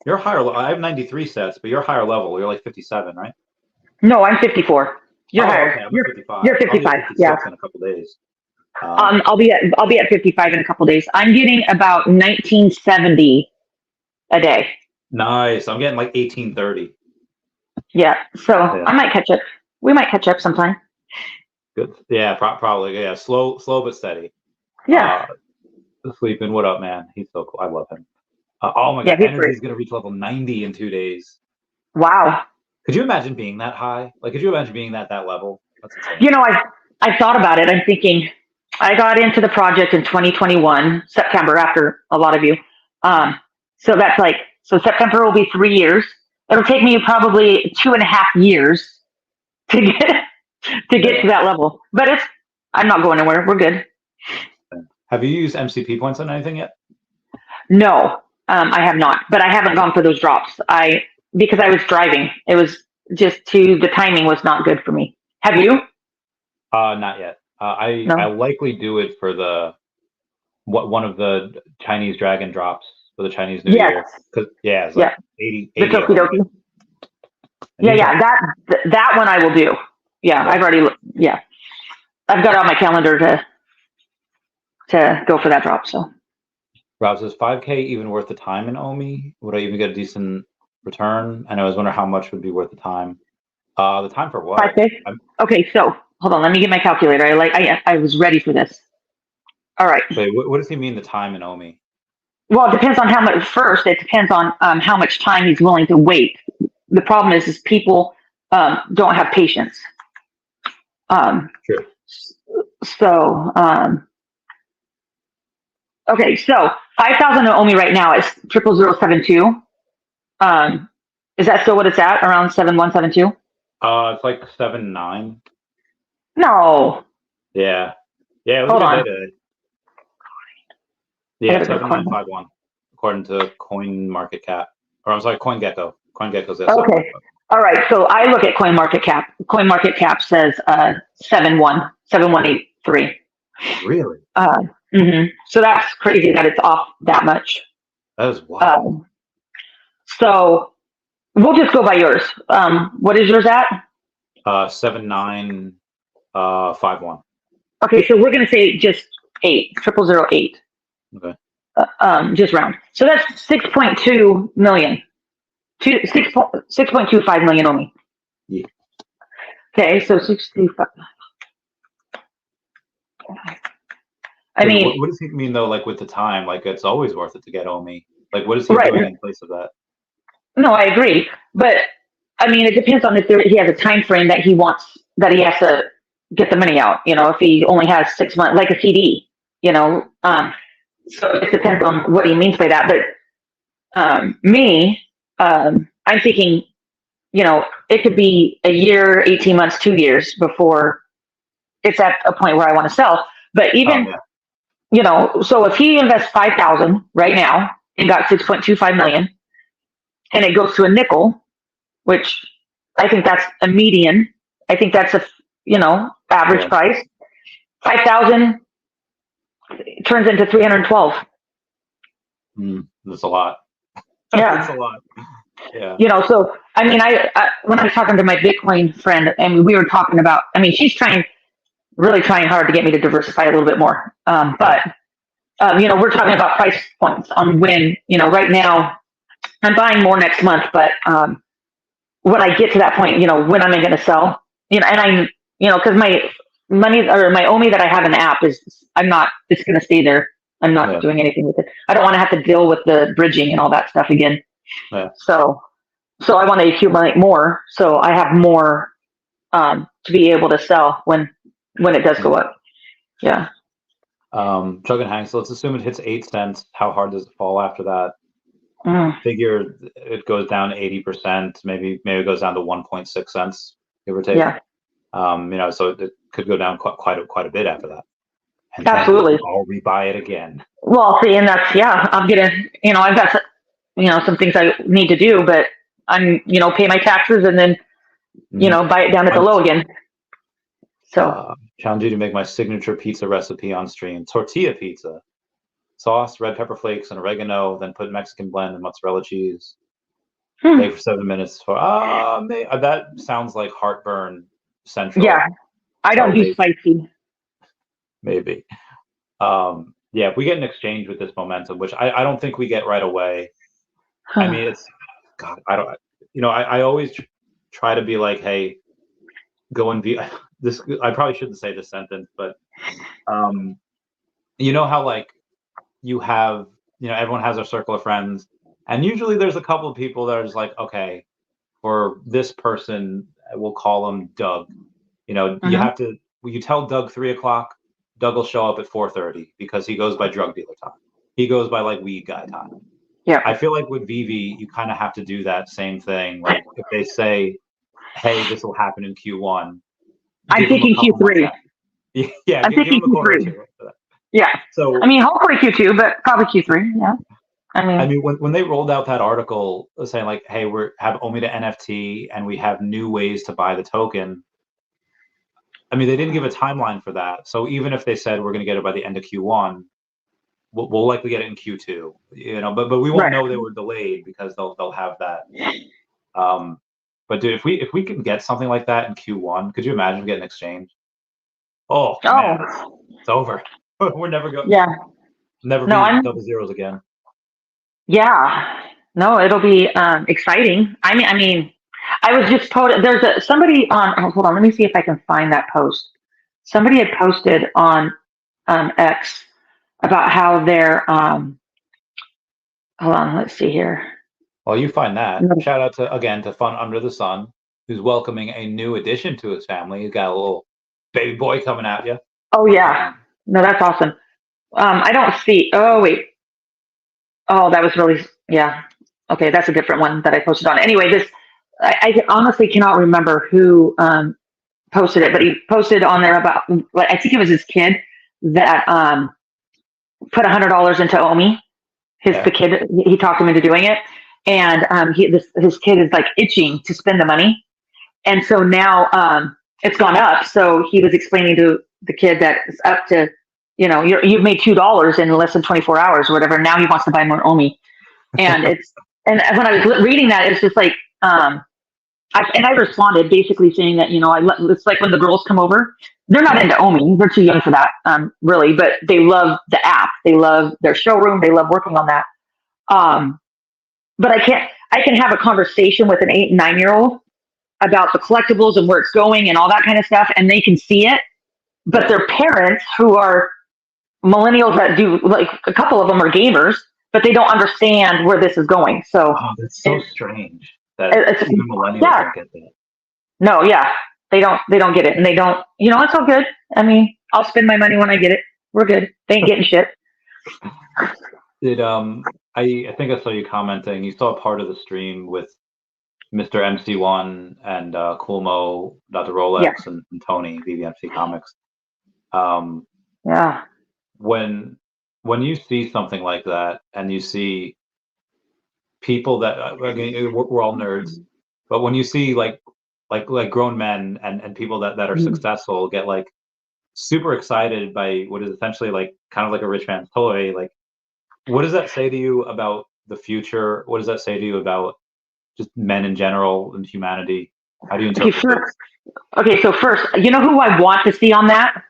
You're higher. I have 93 sets, but you're higher level. You're like 57, right? No, I'm 54. You're higher. Okay, I'm 55. You're 55. Yeah. In a couple days. I'll be at 55 in a couple days. I'm getting about 1970 a day. Nice. I'm getting like 1830. Yeah. So I might catch up. We might catch up sometime. Good. Yeah, probably. Yeah, slow but steady. Yeah. Sleeping. What up, man? He's so cool. I love him. Oh my God, energy's gonna reach level 90 in 2 days. Wow. Could you imagine being that high? Like, could you imagine being at that level? That's insane. I thought about it. I'm thinking, I got into the project in 2021 September after a lot of you. So that's so September will be 3 years. It'll take me probably 2.5 years to get to that level. But I'm not going anywhere. We're good. Have you used MCP points on anything yet? No, I have not. But I haven't gone for those drops. Because I was driving. It was just the timing was not good for me. Have you? Not yet. I likely do it for one of the Chinese dragon drops for the Chinese New Year. It's like 80. The Toki Doki. Yeah. That one I will do. Yeah, I've already. Yeah, I've got it on my calendar to go for that drop. So, Rob, is 5K even worth the time in OMI? Would I even get a decent return? And I was wondering how much would be worth the time. The time for what? 5K. Okay, so hold on. Let me get my calculator. I was ready for this. All right. Wait, what does he mean the time in OMI? Well, it depends on how much. First, it depends on how much time he's willing to wait. The problem is people don't have patience. Sure. So, okay, so 5,000 in OMI right now is 00072. Is that still what it's at? Around 7172? It's like 79. No. Yeah. Yeah. Hold on. Yeah, 7951 according to CoinMarketCap. Or I'm sorry, CoinGecko. CoinGecko's at okay. All right. So I look at CoinMarketCap. CoinMarketCap says 7183. Really? So that's crazy that it's off that much. That is wild. So we'll just go by yours. What is yours at? 7951. Okay, so we're gonna say just 008. Okay. Just round. So that's 6.2 million. 6.25 million only. Yeah. Okay, so 65. I mean, what does he mean though? Like with the time, like it's always worth it to get OMI. Like what is he doing in place of that? No, I agree, but I mean, it depends on if he has a time frame that he has to get the money out. If he only has 6 months, like a CD. So it depends on what he means by that. But I'm thinking, it could be a year, 18 months, 2 years before it's at a point where I want to sell. But even, so if he invests 5,000 right now and got 6.25 million, and it goes to a nickel, which I think that's a median. I think that's average price. 5,000 turns into 312. That's a lot. It's Yeah. a lot. Yeah. You know, so I mean, I when I was talking to my Bitcoin friend, and we were talking about, I mean, she's really trying hard to get me to diversify a little bit more. But you know, we're talking about price points on when, you know, right now I'm buying more next month, but when I get to that point, you know, when am I going to sell? You know, and I'm, you know, because my money or my OMI that I have in the app is, I'm not, it's going to stay there. I'm not doing anything with it. I don't want to have to deal with the bridging and all that stuff again. Yeah. So I want to accumulate more, so I have more to be able to sell when it does go up. Yeah. Chug and hang. So let's assume it hits 8 cents. How hard does it fall after that? Figure it goes down 80%. Maybe it goes down to 1.6 cents, give or take. Yeah. You know, so it could go down quite a bit after that. And Absolutely. I'll rebuy it again. Well, see, and that's, yeah, I'm gonna, you know, I've got, you know, some things I need to do, but I'm, you know, pay my taxes and then, you know, buy it down at the low again. So challenge you to make my signature pizza recipe on stream. Tortilla pizza, sauce, red pepper flakes, and oregano. Then put Mexican blend and mozzarella cheese. Bake for 7 minutes. That sounds like heartburn central. Yeah, I don't do spicy. Maybe. Yeah, if we get an exchange with this momentum, which I don't think we get right away. I mean, it's, God, I don't, you know, I always try to be like, hey, go and be this. I probably shouldn't say this sentence, but you know how like you have, you know, everyone has their circle of friends, and usually there's a couple of people that are just like, okay, for this person, we'll call him Doug. You know, you have to, you tell Doug 3 o'clock, Doug will show up at 4:30 because he goes by drug dealer time. He goes by like weed guy time. Yeah. I feel like with Veve, you kind of have to do that same thing. Like if they say, hey, this will happen in Q1. I'm thinking Q3. Yeah, I'm thinking Q3. Yeah. So I mean, hopefully Q2, but probably Q3. Yeah. I mean, when they rolled out that article saying like, hey, have OMI to NFT and we have new ways to buy the token. I mean, they didn't give a timeline for that. So even if they said we're going to get it by the end of Q1, we'll likely get it in Q2. You know, but we won't know they were delayed because they'll have that. But dude, if we can get something like that in Q1, could you imagine getting an exchange? Oh, man, it's over. We're never going. Yeah. Never be double zeros again. Yeah. No, it'll be exciting. I mean, I was just there's somebody on. Hold on, let me see if I can find that post. Somebody had posted on X about how they're. Hold on, let's see here. While you find that, shout out to Fun Under the Sun, who's welcoming a new addition to his family. He's got a little baby boy coming at you. Oh yeah, no, that's awesome. I don't see. Oh wait. Oh, that was really, yeah. Okay, that's a different one that I posted on. Anyway, I honestly cannot remember who posted it, but he posted on there about, I think it was his kid that put $100 into OMI. The kid, he talked him into doing it, and his kid is like itching to spend the money, and so now it's gone up. So he was explaining to the kid that it's up to, you know, you've made $2 in less than 24 hours or whatever. Now he wants to buy more OMI. And and when I was reading that, it's just like, I responded basically saying that, you know, it's like when the girls come over, they're not into OMI. They're too young for that, really, but they love the app. They love their showroom. They love working on that. But I can have a conversation with an 8 and 9-year-old about the collectibles and where it's going and all that kind of stuff. And they can see it, but their parents, who are millennials that do, like a couple of them are gamers, but they don't understand where this is going. So it's so strange that even millennials don't get that. No, yeah, they don't get it, and they don't. You know, it's all good. I mean, I'll spend my money when I get it. We're good. They ain't getting shit. Did I think I saw you commenting. You saw part of the stream with Mr. MC1 and Cool Mo, Dr. Rolex, and Tony, VVMC Comics. Yeah. When you see something like that, and you see people that, I mean, we're all nerds, but when you see like grown men and people that are successful get like super excited by what is essentially like kind of like a rich man's toy, like what does that say to you about the future? What does that say to you about just men in general and humanity? How do you interpret Okay, so first, you know who I want to see on that,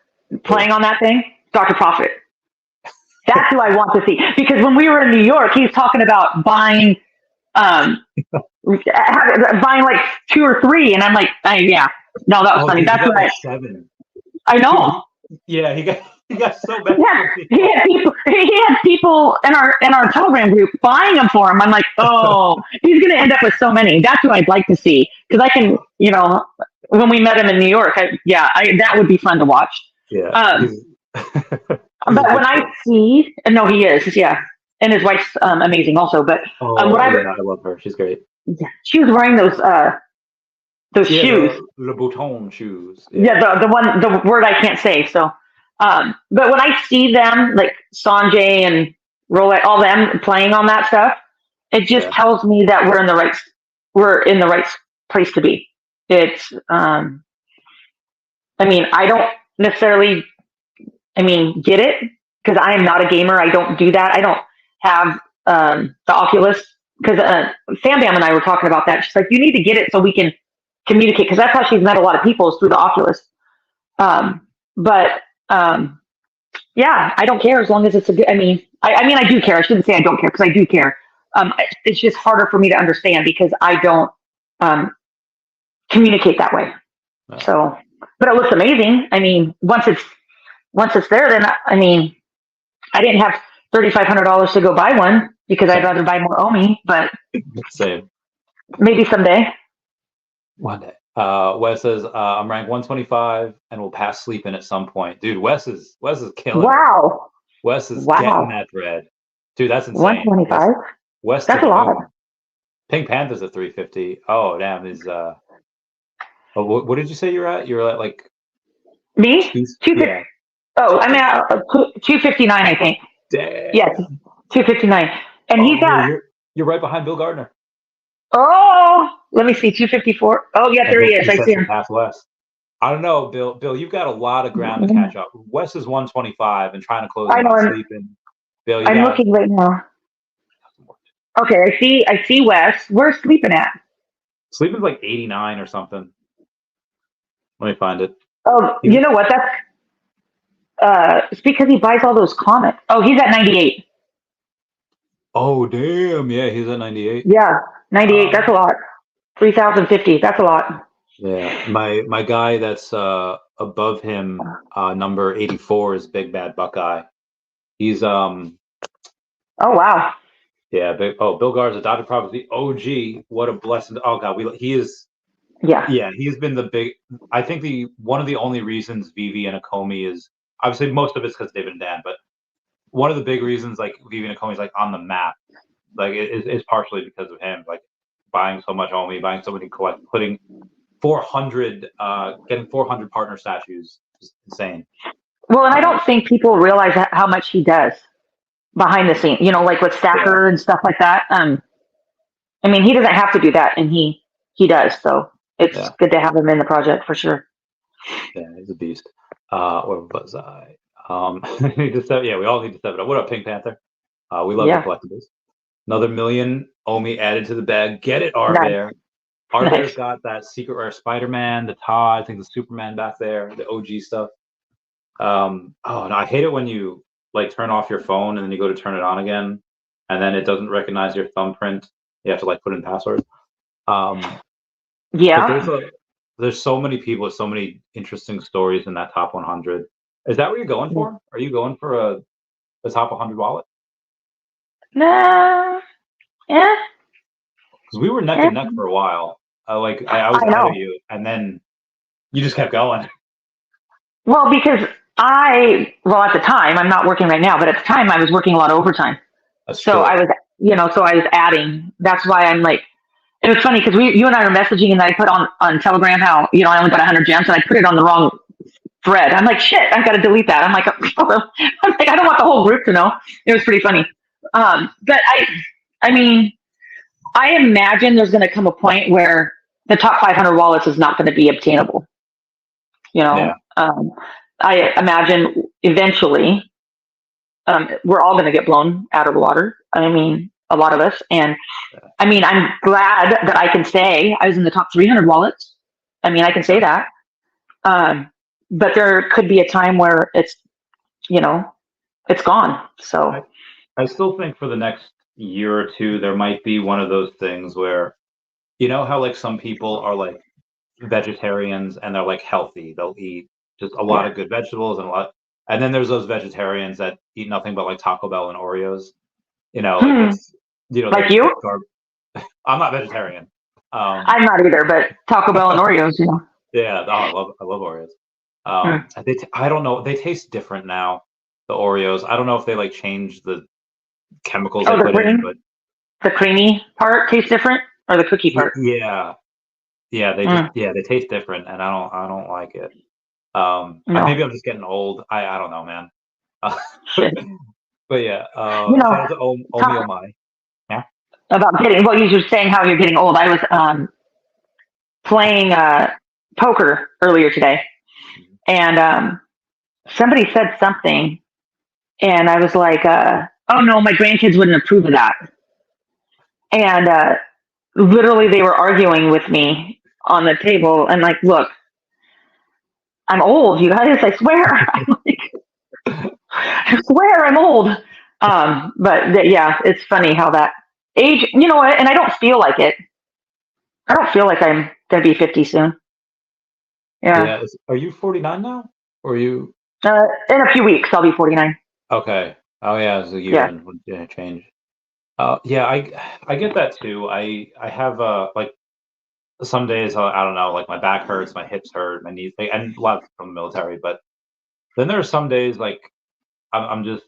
playing on that thing? Dr. Profit. That's who I want to see. Because when we were in New York, he was talking about buying like 2 or 3, and I'm like, yeah, no, that was funny. Dude, That's what like 7. I know. Yeah, he got so bad. He had people in our Telegram group buying them for him. I'm like, oh, he's gonna end up with so many. That's what I'd like to see, because I can, when we met him in New York, that would be fun to watch. Yeah. But when I see, no, he is, yeah, and his wife's amazing also. But I love her. She's great. Yeah, she was wearing those shoes, Le Bouton shoes. Yeah, the word I can't say. So, but when I see them, like Sanjay and Rolex, all them playing on that stuff, it just tells me that we're in the right place to be. It's, I mean, I don't necessarily, get it, because I am not a gamer. I don't do that. I don't have the Oculus, because Sam Bam and I were talking about that. She's like, you need to get it so we can communicate, because that's how she's met a lot of people, is through the Oculus. Yeah, I don't care as long as it's a good. I do care. I shouldn't say I don't care, because I do care. It's just harder for me to understand because I don't communicate that way. No. So, but it looks amazing. Once it's there, then I didn't have $3,500 to go buy one, because I'd rather buy more OMI. But same. Maybe someday. One day. Wes says, I'm ranked 125 and will pass sleeping at some point. Dude, Wes is killing Wow. it. Wes is getting that bread. Dude, that's insane. 125? Wes, that's a lot. Pink Panther's at 350. Oh, damn. What did you say you're at? You're at like... Me? 250. Yeah. Oh, I'm at 259, I think. Damn. Yes, 259. And he's at... You're right behind Bill Gardner. Oh, let me see, 254. Oh, yeah, there he is. I see him. Half Wes. I don't know, Bill. Bill, you've got a lot of ground to catch up. Wes is 125 and trying to close on sleeping. Bill, I'm looking right now. Okay, I see Wes. Where's sleeping at? Sleeping's like 89 or something. Let me find it. Oh, you know what? That's it's because he buys all those comics. Oh, he's at 98. Oh, damn. Yeah, he's at 98. Yeah, 98. That's a lot. 3,050. That's a lot. Yeah, my guy that's above him, number 84, is Big Bad Buckeye. He's Oh, wow. Yeah, Bill Garza, Dr. Prophecy, OG. What a blessing! Oh God, he is. Yeah. Yeah, he's been the big. I think one of the only reasons Veve and Akomi is, obviously most of it's because David and Dan, but one of the big reasons like Veve and Akomi is like on the map, like is partially because of him, like buying so much OMI, buying so many putting 400, getting 400 partner statues is insane. Well, and I don't think people realize how much he does behind the scenes, like with Stacker and stuff like that. He doesn't have to do that, and he does. So it's good to have him in the project for sure. Yeah, he's a beast. Where was I? We all need to step it up. What up, Pink Panther? We love the collectibles. Another million OMI added to the bag. Get it, R-Bear. R-Bear's got that secret rare Spider-Man, the Todd, I think the Superman back there, the OG stuff. And I hate it when you like turn off your phone and then you go to turn it on again, and then it doesn't recognize your thumbprint. You have to like put in password. There's so many people with so many interesting stories in that top 100. Is that what you're going for? Are you going for a top 100 wallet? No. Yeah. Because we were neck and neck for a while. I was ahead of you, and then you just kept going. Well, because at the time, I'm not working right now, but at the time I was working a lot of overtime. That's true. I was adding. That's why I'm like, it was funny because you and I were messaging, and I put on Telegram how, I only got 100 gems, and I put it on the wrong thread. I'm like, shit, I got to delete that. I'm like, I don't want the whole group to know. It was pretty funny. But I imagine there's going to come a point where the top 500 wallets is not going to be obtainable. I imagine eventually we're all going to get blown out of the water. a lot of us. And I mean, I'm glad that I can say I was in the top 300 wallets. I mean, I can say that. But there could be a time where it's, it's gone. So I still think for the next year or two, there might be one of those things where, how like some people are like vegetarians and they're like healthy. They'll eat just a lot of good vegetables and then there's those vegetarians that eat nothing but like Taco Bell and Oreos. Like it's, like you? I'm not vegetarian. I'm not either, but Taco Bell and Oreos, Yeah, I love Oreos. I don't know. They taste different now. The Oreos. I don't know if they like change the chemicals they put in, but the creamy part tastes different, or the cookie part. Yeah, they taste different, and I don't like it. No. Maybe I'm just getting old. I don't know, man. But yeah, shout out to OMI. Yeah. About getting, well, you were saying how you're getting old. I was playing poker earlier today, and somebody said something, and I was like, "Oh no, my grandkids wouldn't approve of that." And literally, they were arguing with me on the table. And like, look, I'm old, you guys. I swear. I swear I'm old. But yeah, it's funny how that age, and I don't feel like it. I don't feel like I'm going to be 50 soon. Yeah. Are you 49 now? Or are you? In a few weeks, I'll be 49. Okay. Oh yeah, it's a year and would change. Yeah, I get that too. I have like some days I don't know, like my back hurts, my hips hurt, my knees, and a lot from the military. But then there are some days like I'm just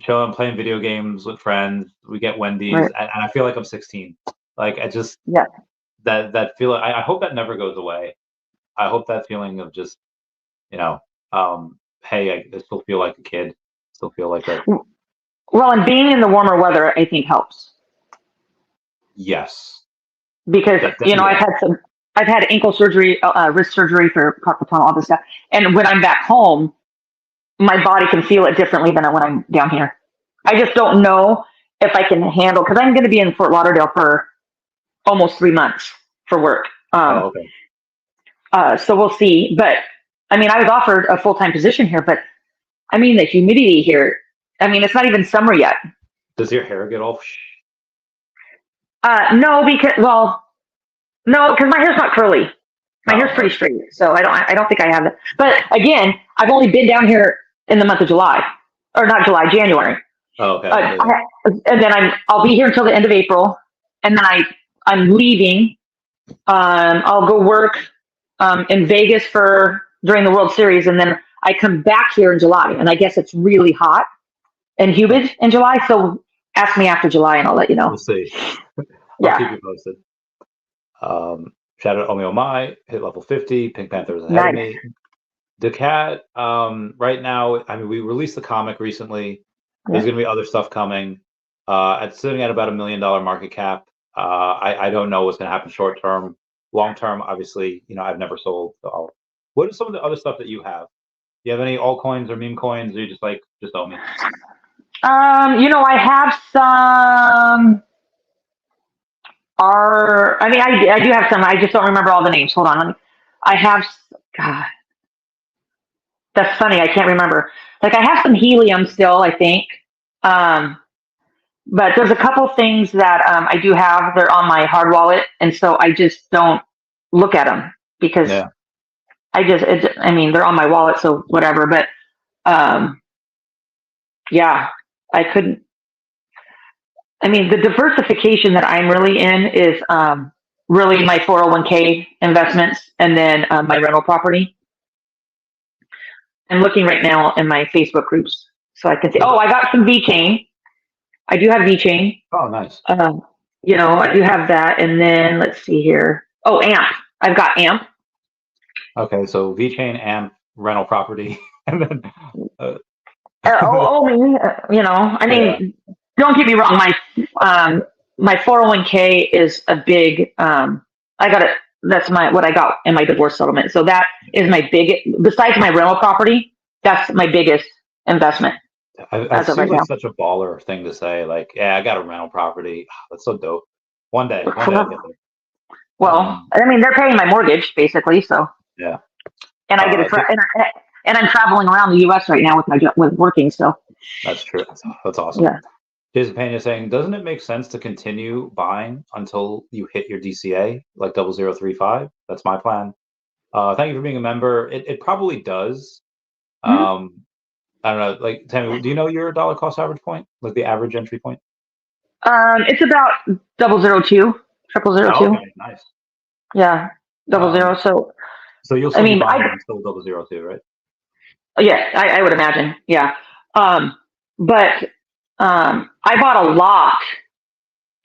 chilling, playing video games with friends. We get Wendy's, and I feel like I'm 16. Like I just that feeling. I hope that never goes away. I hope that feeling of just hey, I still feel like a kid. Still feel like that. Well, and being in the warmer weather, I think helps. Yes. Because I've had ankle surgery, wrist surgery for carpal tunnel, all this stuff, and when I'm back home, my body can feel it differently than when I'm down here. I just don't know if I can handle, because I'm going to be in Fort Lauderdale for almost 3 months for work. Okay. So we'll see. But I mean, I was offered a full-time position here, but I mean, the humidity here. I mean, it's not even summer yet. Does your hair get all? No, because my hair's not curly. My hair's pretty straight, so I don't think I have that. But again, I've only been down here in the month of July, or not July, January. Oh, okay. And then I'll be here until the end of April, and then I'm leaving. I'll go work in Vegas during the World Series, and then I come back here in July, and I guess it's really hot and humid in July. So ask me after July, and I'll let you know. We'll see. I'll keep you posted. Shout out OMI, hit level 50. Pink Panther's ahead of me. The cat, right now, I mean, we released the comic recently. There's going to be other stuff coming. It's sitting at about $1 million market cap. I don't know what's going to happen short term. Long term, obviously, I've never sold. So what is some of the other stuff that you have? Do you have any altcoins or meme coins, or you just own me? I have some. I do have some. I just don't remember all the names. Hold on. I have. God, that's funny. I can't remember. Like I have some helium still, I think. But there's a couple things that I do have. They're on my hard wallet, and so I just don't look at them because they're on my wallet, so whatever. But I couldn't. I mean, the diversification that I'm really in is really my 401k investments and then my rental property. I'm looking right now in my Facebook groups so I can see. Oh, I got some VeChain. I do have VeChain. Oh, nice. I do have that. And then let's see here. Oh, AMP. I've got AMP. Okay, so VeChain, AMP, rental property, and then. I mean, don't get me wrong. My 401k is a big. I got it. That's what I got in my divorce settlement. So that is my biggest. Besides my rental property, that's my biggest investment. I as of seem right like now. such a baller thing to say. Like, yeah, I got a rental property. That's so dope. One day I'll get there. Well, I mean, they're paying my mortgage basically, so Yeah. and I get and I'm traveling around the U.S. right now with my with working. So that's true. That's awesome. Yeah. Jason Pena saying, doesn't it make sense to continue buying until you hit your DCA, like 0035? That's my plan. Thank you for being a member. It probably does. Mm-hmm. I don't know. Like, Tammy, do you know your dollar cost average point? Like the average entry point? It's about 002, 0002. Oh, okay, nice. Yeah, 00. So you'll still be buying until 002, right? Yeah, I would imagine. Yeah. But I bought a lot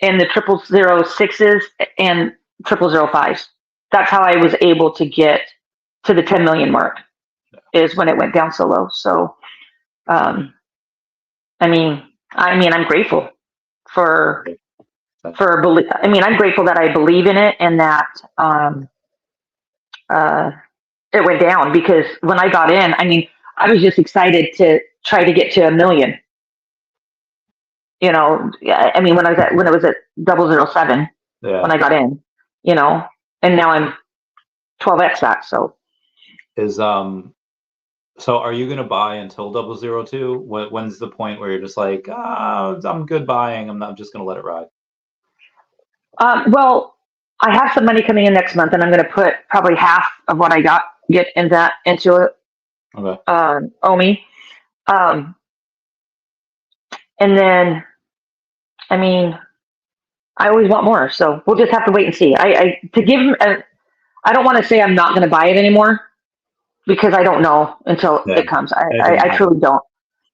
in the 0006s and 0005s. That's how I was able to get to the 10 million mark, is when it went down so low. So, I mean, I'm grateful for I'm grateful that I believe in it and that it went down, because when I got in, I was just excited to try to get to 1 million. When it was at 007, when I got in, and now I'm 12x that. So so are you going to buy until 002? When's the point where you're just like, I'm good buying. I'm just going to let it ride. Well, I have some money coming in next month, and I'm going to put probably half of what I get into it. Okay. OMI. And then, I always want more, so we'll just have to wait and see. I don't want to say I'm not going to buy it anymore, because I don't know until it comes. I truly don't.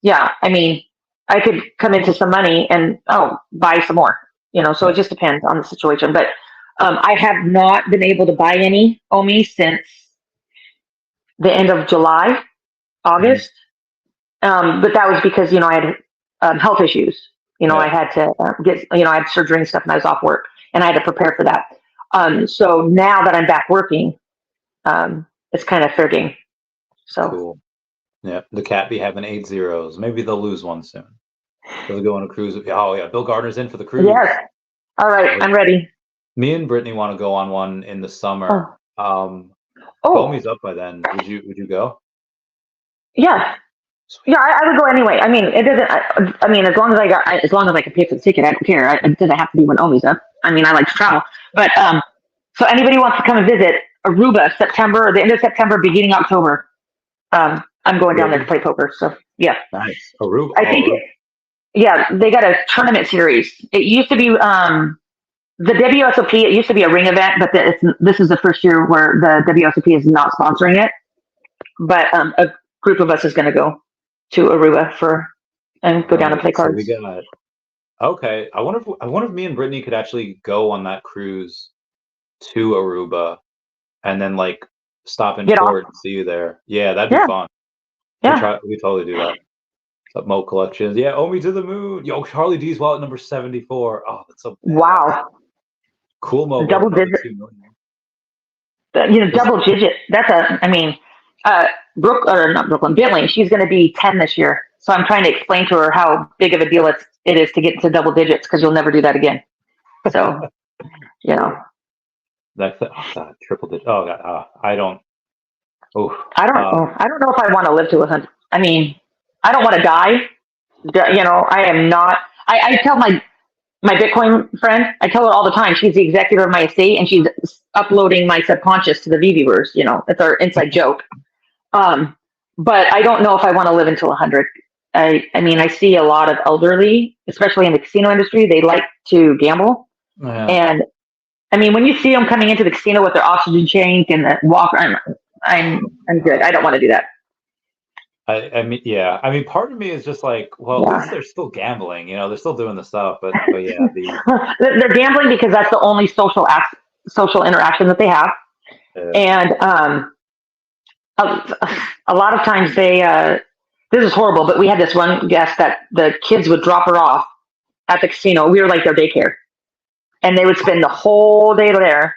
Yeah, I could come into some money and buy some more. So it just depends on the situation. But I have not been able to buy any OMI since the end of July, August. But that was because I had health issues. I had to get, I had surgery and stuff, and I was off work, and I had to prepare for that. So now that I'm back working, it's kind of fair game. So cool. Yeah, the cat be having 8 zeros. Maybe they'll lose one soon. They'll go on a cruise. Oh yeah, Bill Gardner's in for the cruise. Yes. All right, I'm ready. Me and Brittany want to go on one in the summer. Foamy's up by then. Would you go? Yeah. Yeah, I would go anyway. It doesn't. As long as I can pay for the ticket, I don't care. It doesn't have to be when Omi's up. I like to travel. But so anybody who wants to come and visit Aruba, September, or the end of September, beginning October, I'm going down there to play poker. So yeah. Nice. Aruba. I think. They got a tournament series. It used to be the WSOP. It used to be a ring event, but this is the first year where the WSOP is not sponsoring it. But a group of us is going to go to Aruba and go down and play cards. So we got, okay. I wonder if me and Brittany could actually go on that cruise to Aruba, and then like stop in port and see you there. Yeah, that'd be fun. Yeah, we totally do that. Mo Collections. Yeah, Omi to the moon. Yo, Charlie D's wallet number 74. Oh, that's so bad. Wow. Cool Mo. Double digit. Double digit. That's not Brooklyn, Bentley. She's going to be 10 this year. So I'm trying to explain to her how big of a deal it is to get into double digits, because you'll never do that again. So, That's triple digit. Oh God, I don't. Oh, I don't know if I want to live to 100. I don't want to die. I am not. I tell my Bitcoin friend, I tell her all the time, she's the executor of my estate, and she's uploading my subconscious to the Veviverse. That's our inside joke. But I don't know if I want to live until 100. I see a lot of elderly, especially in the casino industry, they like to gamble. Yeah. And when you see them coming into the casino with their oxygen tank and the walker, I'm good. I don't want to do that. Part of me is just like, well, at least they're still gambling, they're still doing the stuff, but yeah, they're gambling because that's the only social interaction that they have. And a lot of times this is horrible, but we had this one guest that the kids would drop her off at the casino. We were like their daycare, and they would spend the whole day there,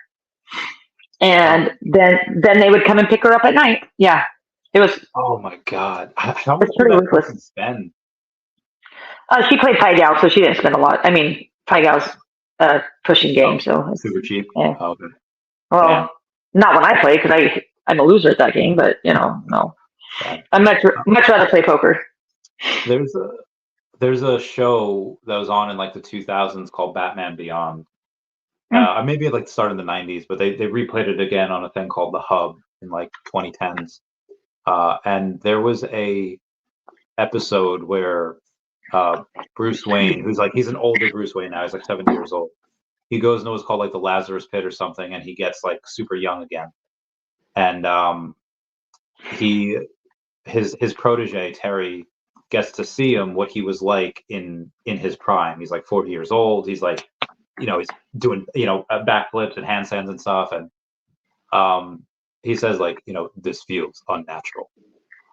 and then they would come and pick her up at night. Yeah. It was. Oh my God! How much did that person spend? She played Pai Gow, so she didn't spend a lot. I mean, Pai Gow's pushing game, so super cheap. yeah. Oh, okay. Well, Damn. not when I play because I'm a loser at that game. But no, Damn. I'd much rather play poker. There's a show that was on in like the 2000s called Batman Beyond. Maybe like started in the 90s, but they replayed it again on a thing called The Hub in like 2010s. And there was a episode where Bruce Wayne, he's an older Bruce Wayne now, he's like 70 years old. He goes into what's called like the Lazarus Pit or something, and he gets like super young again. And his protege Terry gets to see him what he was like in his prime. He's like 40 years old. He's like, he's doing backflips and handstands and stuff. And he says like, this feels unnatural.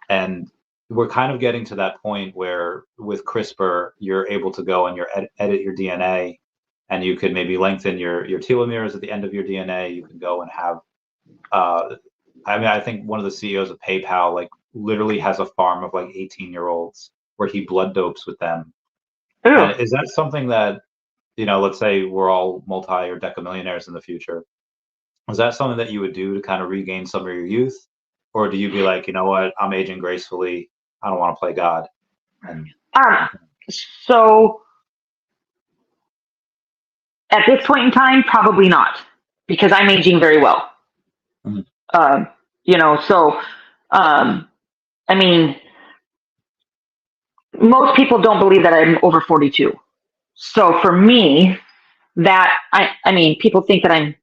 And we're kind of getting to that point where with CRISPR, you're able to go and edit your DNA, and you could maybe lengthen your telomeres at the end of your DNA. You can go and have, I think one of the CEOs of PayPal like literally has a farm of like 18-year-olds where he blood dopes with them. And is that something that, let's say we're all multi or decamillionaires in the future, is that something that you would do to kind of regain some of your youth? Or do you be like, you know what, I'm aging gracefully, I don't want to play God? And so at this point in time, probably not, because I'm aging very well. Mm-hmm. I mean, most people don't believe that I'm over 42. So for me, that I mean, people think that I'm,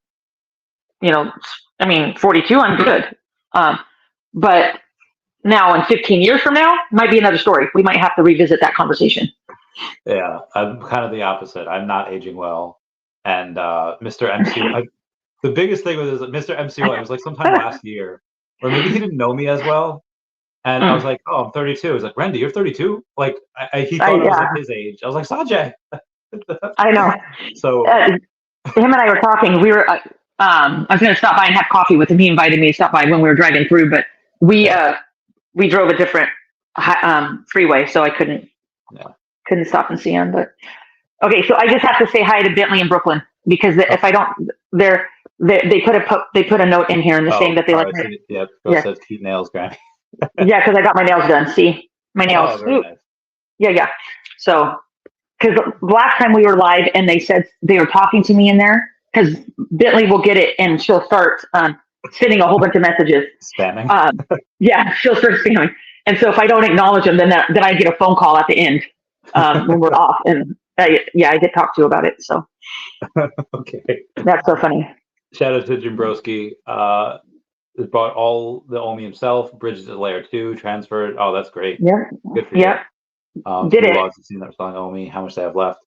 42, I'm good. But now in 15 years from now, might be another story. We might have to revisit that conversation. Yeah, I'm kind of the opposite. I'm not aging well. And Mr. MC, the biggest thing was Mr. MCY was like sometime last year, or maybe he didn't know me as well. And I was like, oh, I'm 32. He's like, Randy, you're 32? Like, he thought I was like his age. I was like, Sanjay. I know. So him and I were talking. We were, I was going to stop by and have coffee with him. He invited me to stop by when we were driving through, but we drove a different freeway, so I couldn't stop and see him. But okay, so I just have to say hi to Bentley in Brooklyn, because if I don't, they put a note in here and they're saying that they like. Yeah, says keep nails, Granny. Yeah, because I got my nails done. See, my nails. Oh, very nice. Yeah. So, because the last time we were live and they said they were talking to me in there, because Bentley will get it and she'll start sending a whole bunch of messages. Spamming. Yeah, she'll start spamming. And so if I don't acknowledge them, then I get a phone call at the end when we're off. And I get talked to about it. So. Okay. That's so funny. Shout out to Jimbrowski. Brought all the OMI himself, bridges to layer 2, transferred. Oh, that's great. Yeah. Good for you. Did it? I've seen that selling OMI. How much they have left?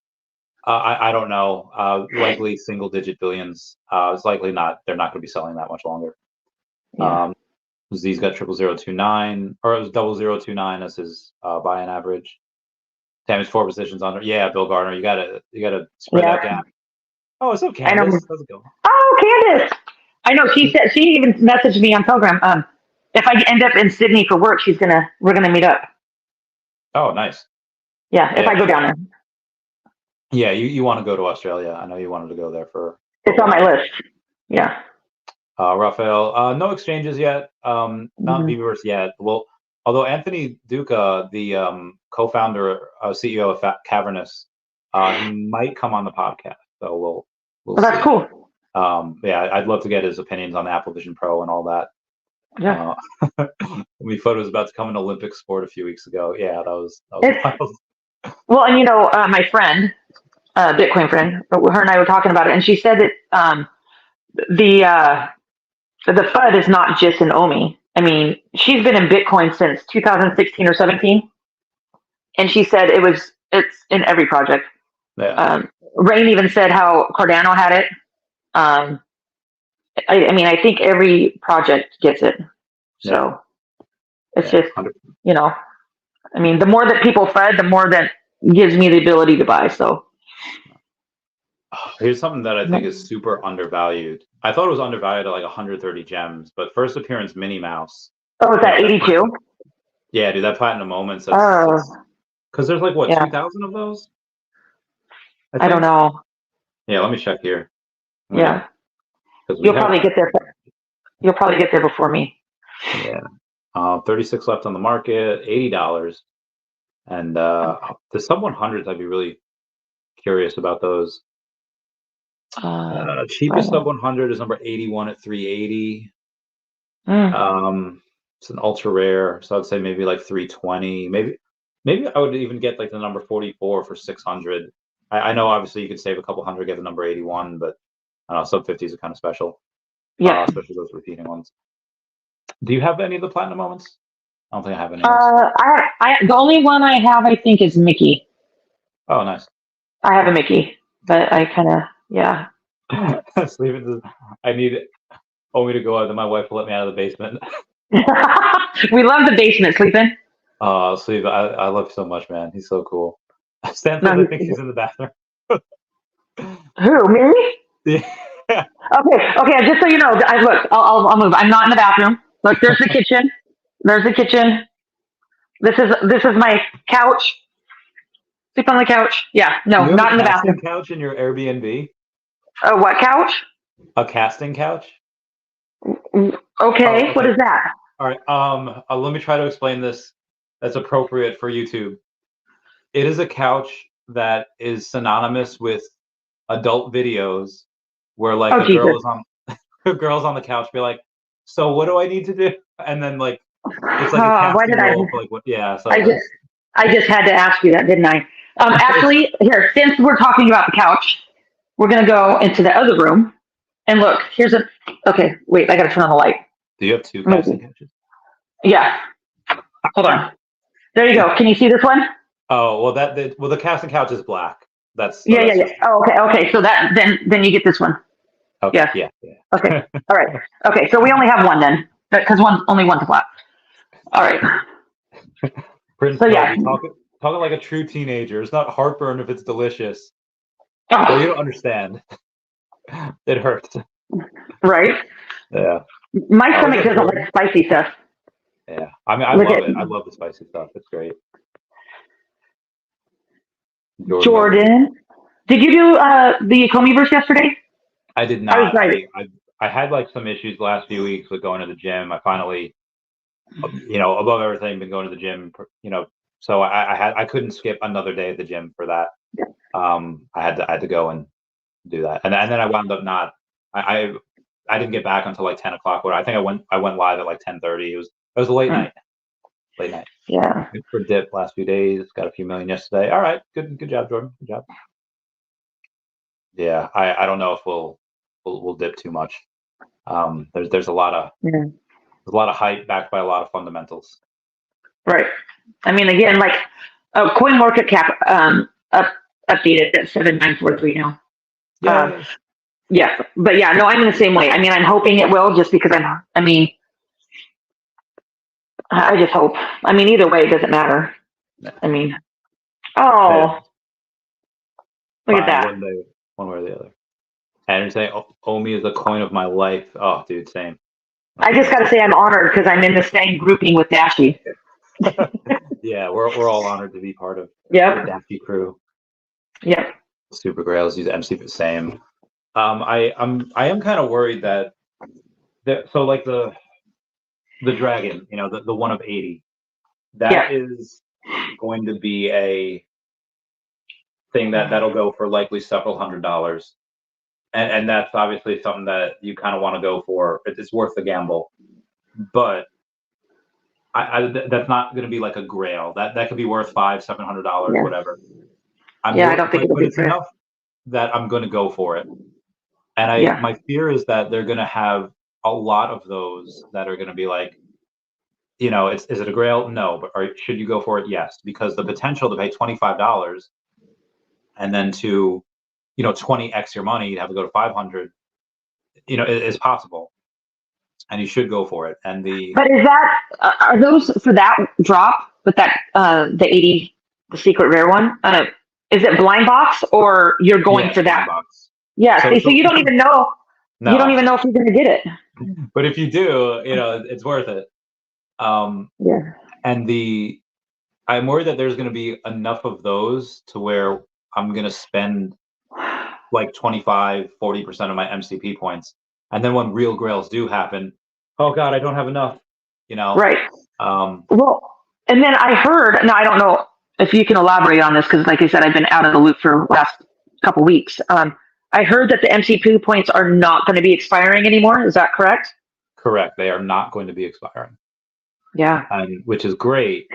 I don't know. Likely single digit billions. It's likely not. They're not going to be selling that much longer. Yeah. Z's got 00029, or it was 0029 as his buy-in average. Tammy's 4 positions under. Yeah, Bill Gardner. You gotta spread that gap. Oh, what's up, Candace? How's it going? Oh, Candace. I know. She said, she even messaged me on Telegram. If I end up in Sydney for work, we're gonna meet up. Oh, nice. Yeah, if I go down there. Yeah, you want to go to Australia? I know you wanted to go there for. It's on my list. Yeah. Raphael, no exchanges yet. Not Beaververse yet. Well, although Anthony Duca, the co-founder, CEO of Cavernous, he might come on the podcast. So we'll see. That's cool. I'd love to get his opinions on the Apple Vision Pro and all that. Yeah. We thought it was about to come an Olympic sport a few weeks ago. Yeah, that was wild. Well, and my friend, Bitcoin friend, her and I were talking about it, and she said that the FUD is not just in OMI. I mean, she's been in Bitcoin since 2016 or 17, and she said it's in every project. Yeah. Rain even said how Cardano had it. I think every project gets it. So it's just, the more that people FUD, the more that gives me the ability to buy. So here's something that I think is super undervalued. I thought it was undervalued at like 130 gems, but first appearance Minnie Mouse. Oh, is that 82? Yeah, dude, that Platinum Moments. Because there's like what, Yeah. 2,000 of those? I don't know. Yeah, let me check here. Yeah. Because You'll probably get there. You'll probably get there before me. Yeah. 36 left on the market, $80. And the sub 100s, I'd be really curious about those. Cheapest sub 100 is number 81 at 380. It's an ultra rare, so I'd say maybe like 320. Maybe I would even get like the number 44 for 600. I know obviously you could save a couple hundred, get the number 81, but I don't know, sub 50s are kind of special. Yeah. Especially those repeating ones. Do you have any of the platinum moments? I don't think I have any. The only one I have, I think, is Mickey. Oh, nice. I have a Mickey, but I kind of, yeah. Sleep it. I need OMI to go out, then my wife will let me out of the basement. We love the basement, sleeping. Sleep. I love you so much, man. He's so cool. Stan says I think he's in the bathroom. Who, me? Yeah. Okay. Just so you know, I'll move. I'm not in the bathroom. Look, there's the kitchen. There's the kitchen. This is my couch. Sleep on the couch. Yeah, no, not in the bathroom. Couch in your Airbnb? A what couch? A casting couch? Okay, what is that? All right. Let me try to explain this that's appropriate for YouTube. It is a couch that is synonymous with adult videos where like a girl's on the couch be like, so what do I need to do? And then like it's like a casting role for like what? Yeah. So I just had to ask you that, didn't I? Actually, here, since we're talking about the couch, we're gonna go into the other room and look. Okay, wait, I gotta turn on the light. Do you have two casting couches? Yeah. Hold on. There you go. Can you see this one? Oh well, the casting couch is black. Yeah. Oh, okay. So then you get this one. Okay. Yeah. Okay. All right. Okay. So we only have one then, because only one's black. All right. Prince, so yeah, talking like a true teenager. It's not heartburn if it's delicious. Well, you don't understand. It hurts. Right. Yeah. My stomach doesn't like spicy stuff. Yeah. I mean, I love it. I love the spicy stuff. It's great. Jordan, did you do the Comeyverse yesterday? I did not. I had like some issues the last few weeks with going to the gym. I finally, above everything, been going to the gym. So I couldn't skip another day at the gym for that. Yeah. I had to go and do that, and then I wound up not. I didn't get back until like 10 o'clock. I think I went live at like 10:30. It was a late night. Late night. Yeah. Good for dip last few days. Got a few million yesterday. All right. Good job, Jordan. Good job. Yeah. I don't know if we'll dip too much. There's a lot of hype backed by a lot of fundamentals. Right. I mean, again, like coin market cap updated at 7,943 now. Yeah. Yeah. But yeah, no, I'm in the same way. I mean, I'm hoping it will, just because I just hope. I mean, either way, it doesn't matter. I mean, look at that. One way or the other. And you're saying OMI is the coin of my life. Oh, dude, same. I just got to say I'm honored because I'm in the same grouping with Dashy. Yeah, we're all honored to be part of the Dashy crew. Yep. Super Grails use MC the same. I am kind of worried that so like the dragon, the one of 80, that is going to be a thing that'll go for likely several $100s, and that's obviously something that you kind of want to go for. It's worth the gamble, but that's not going to be like a grail. That could be worth $500-700, whatever. I don't think it's enough that I'm going to go for it. And my fear is that they're going to have a lot of those that are going to be like, is it a grail? No, but should you go for it? Yes, because the potential to pay $25 and then to, 20x your money, you have to go to 500, is possible, and you should go for it. But is that are those for that drop with that the 80, the secret rare one? Is it blind box or you're going for that? Box. Yeah. So you don't even know. No. You don't even know if you're going to get it. But if you do, it's worth it. And I'm worried that there's going to be enough of those to where I'm going to spend like 25, 40% of my MCP points. And then when real grails do happen, oh God, I don't have enough, Right. Well, and then I heard, now I don't know if you can elaborate on this, because like I said, I've been out of the loop for the last couple weeks. I heard that the MCP points are not going to be expiring anymore. Is that correct? Correct. They are not going to be expiring. Yeah. Which is great.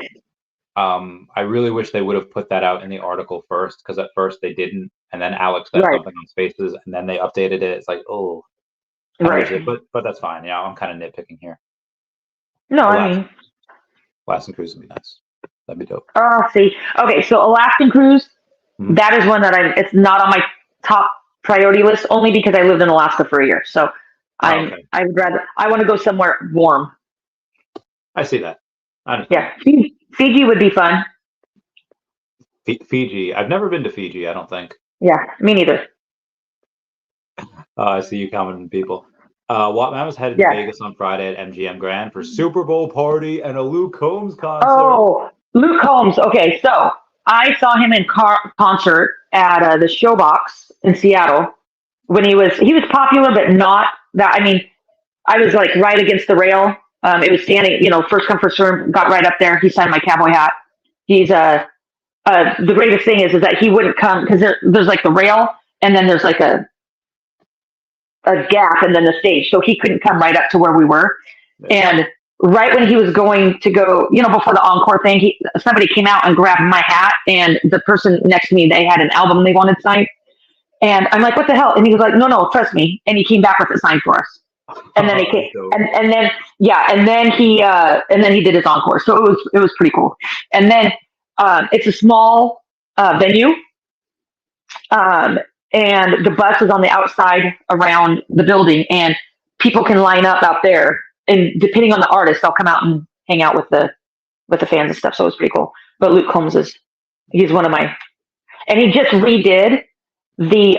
I really wish they would have put that out in the article first, because at first they didn't, and then Alex said Right. something on Spaces, and then they updated it. It's like, oh, Right. but that's fine. Yeah, I'm kind of nitpicking here. No, I mean, Alaskan cruise would be nice. That'd be dope. oh, see, okay, so Alaskan cruise, Mhm. that is one that it's not on my top priority list, only because I lived in Alaska for a year. So I would rather, I want to go somewhere warm. I see that. I understand. Yeah, Fiji would be fun. Fiji. I've never been to Fiji, I don't think. Yeah, me neither. I see you commenting, people. Watman was headed to Vegas on Friday at MGM Grand for Super Bowl party and a Luke Combs concert. Oh, Luke Combs. Okay, so I saw him in concert at the Showbox in Seattle when he was popular, but not that. I mean, I was like right against the rail. It was standing, first come first serve. Got right up there. He signed my cowboy hat. He's the greatest thing is that he wouldn't come because there's like the rail and then there's like a gap and then the stage, so he couldn't come right up to where we were. And right when he was going to go, before the encore thing, somebody came out and grabbed my hat, and the person next to me, they had an album they wanted signed. And I'm like, what the hell? And he was like, no, trust me. And he came back with it signed for us. And then he came, and then he did his encore. So it was pretty cool. And then it's a small venue. And the bus is on the outside around the building, and people can line up out there. And depending on the artist, they'll come out and hang out with the fans and stuff. So it's pretty cool. But Luke Combs he's one of my, and he just redid the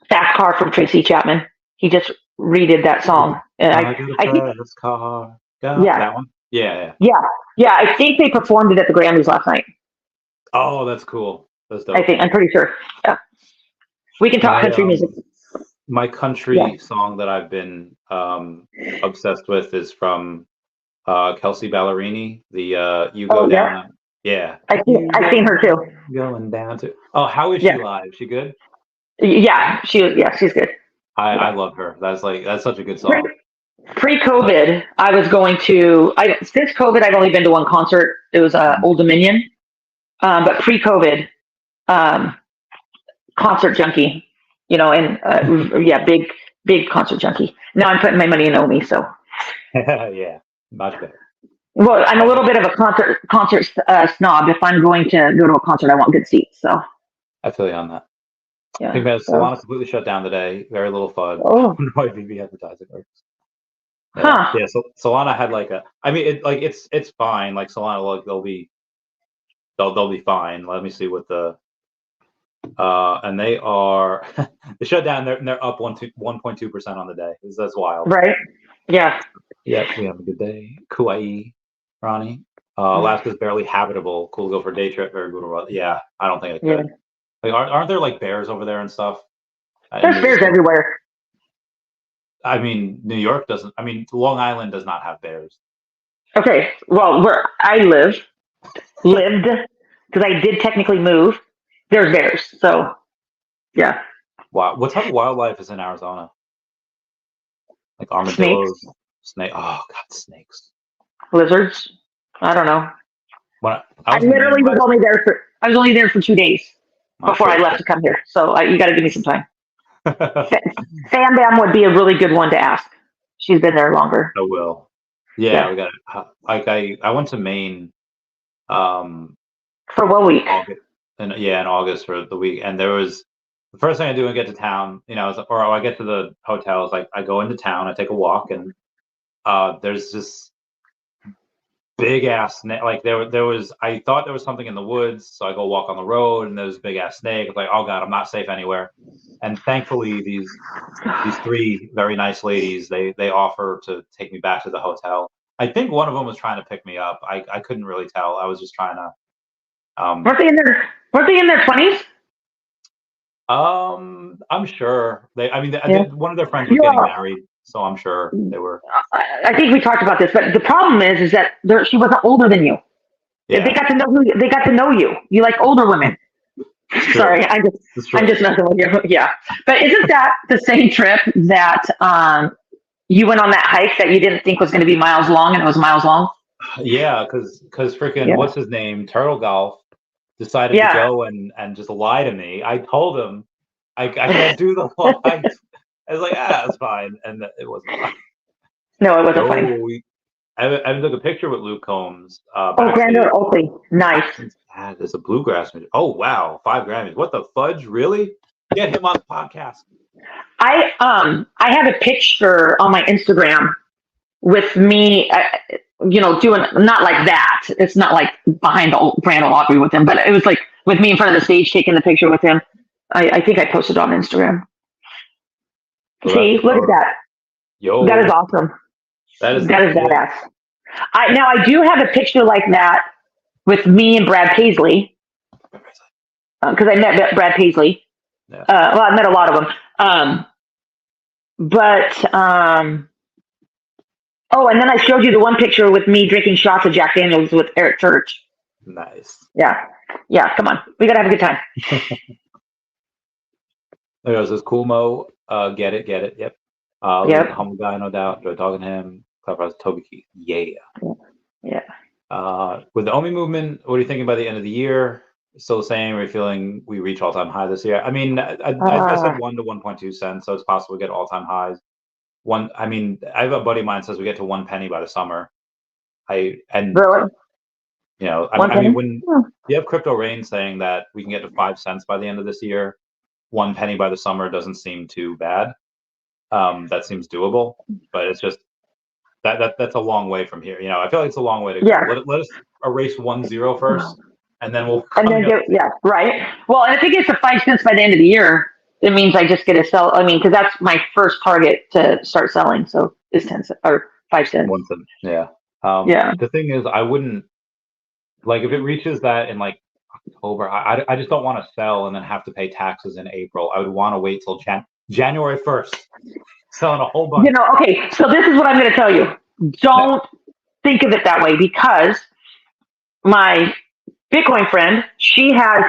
Fast Car from Tracy Chapman. He just redid that song. And I think this car. Yeah. That one? Yeah. I think they performed it at the Grammys last night. Oh, that's cool. That's dope. I'm pretty sure. Yeah. We can talk country music. My country song that I've been obsessed with is from Kelsey Ballerini. The You Go Down. Yeah. I've seen her too. Going down to. Oh, how is she live? She good? Yeah, she's good. I love her. That's such a good song. Pre-COVID, I was going to. Since COVID, I've only been to one concert. It was Old Dominion. But pre-COVID, concert junkie, and big concert junkie. Now I'm putting my money in OMI, so. Yeah, much better. Well, I'm a little bit of a concert snob. If I'm going to go to a concert, I want good seats. So. I feel you on that. Yeah. I think that Solana completely shut down today. Very little fun. Oh. No Veve advertising works. Huh. Yeah. So Solana had it's fine. Like Solana, they'll be fine. Let me see what the and they are they shut down. They're up 1.2% on the day. That's wild. Right. Yeah. Yeah. We have a good day. Kauai, Ronnie. Alaska's barely habitable. Cool to go for a day trip. Very good. Yeah. I don't think it could. Yeah. Like, aren't there like bears over there and stuff? There's bears everywhere. I mean, New York doesn't. I mean, Long Island does not have bears. Okay. Well, where I lived, because I did technically move, there's bears. So, yeah. Wow. What type of wildlife is in Arizona? Like armadillos, snake. Oh God, snakes. Lizards. I don't know. I was only there for 2 days before I left to come here. So you got to give me some time. Sam Bam would be a really good one to ask. She's been there longer. I will. Yeah. We got I went to Maine. For 1 week. In August for the week, and there was the first thing I do when I get to town, or I get to the hotel, is like I go into town, I take a walk, and there's this big ass snake. Like there was, I thought there was something in the woods, so I go walk on the road, and there's a big ass snake. It's like, oh God, I'm not safe anywhere. And thankfully, these three very nice ladies, they offer to take me back to the hotel. I think one of them was trying to pick me up. I couldn't really tell. I was just trying to. Weren't they in their 20s? I'm sure they. I mean, Yeah. one of their friends was getting married, so I'm sure they were. I think we talked about this, but the problem is that she wasn't older than you. Yeah. They got to know you. You like older women. Sorry, I'm just messing with you. Yeah, but isn't that the same trip that you went on that hike that you didn't think was going to be miles long and it was miles long? Yeah, because freaking what's his name, Turtle Golf, decided to go and just lie to me. I told him I can't do the whole hike. I was like, it's fine, and it wasn't fine. No, it wasn't fine. I took a picture with Luke Combs. Grander Oakley, nice. There's a bluegrass. Oh wow, 5 Grammys. What the fudge? Really? Get him on the podcast. I have a picture on my Instagram with me, doing not like that. It's not like behind the Grand Ole Opry with him, but it was like with me in front of the stage taking the picture with him. I think I posted on Instagram. Well, see, look at that. Yo, that is awesome. That is badass. I do have a picture like that with me and Brad Paisley, because I met Brad Paisley. Yeah. Well, I met a lot of them. And then I showed you the one picture with me drinking shots of Jack Daniels with Eric Church. Nice. Yeah. Come on, we gotta have a good time. There goes this cool Mo. Get it. Yep. Humble guy, no doubt. Enjoy talking to him. Clever Toby Keith. Yeah. With the OMI movement, what are you thinking by the end of the year? Still the same? Are you feeling we reach all-time high this year? I mean, I said 1 to 1.2 cents, so it's possible we get all-time highs. I have a buddy of mine says we get to 1 penny by the summer. Really? When you have Crypto Rain saying that we can get to 5 cents by the end of this year, 1 penny by the summer doesn't seem too bad. That seems doable, but it's just that's a long way from here. I feel like it's a long way to go. Let us erase 1-0 first, and then we'll. And then right. Well, and if it gets to 5 cents by the end of the year, it means I just get to sell. I mean, because that's my first target to start selling. So it's 10 cents or 5 cents. 1 cent. Yeah. The thing is, I wouldn't like if it reaches that in like October. I just don't want to sell and then have to pay taxes in April. I would want to wait till January 1st. Selling a whole bunch. Okay, so this is what I'm going to tell you. Don't think of it that way, because my Bitcoin friend, she has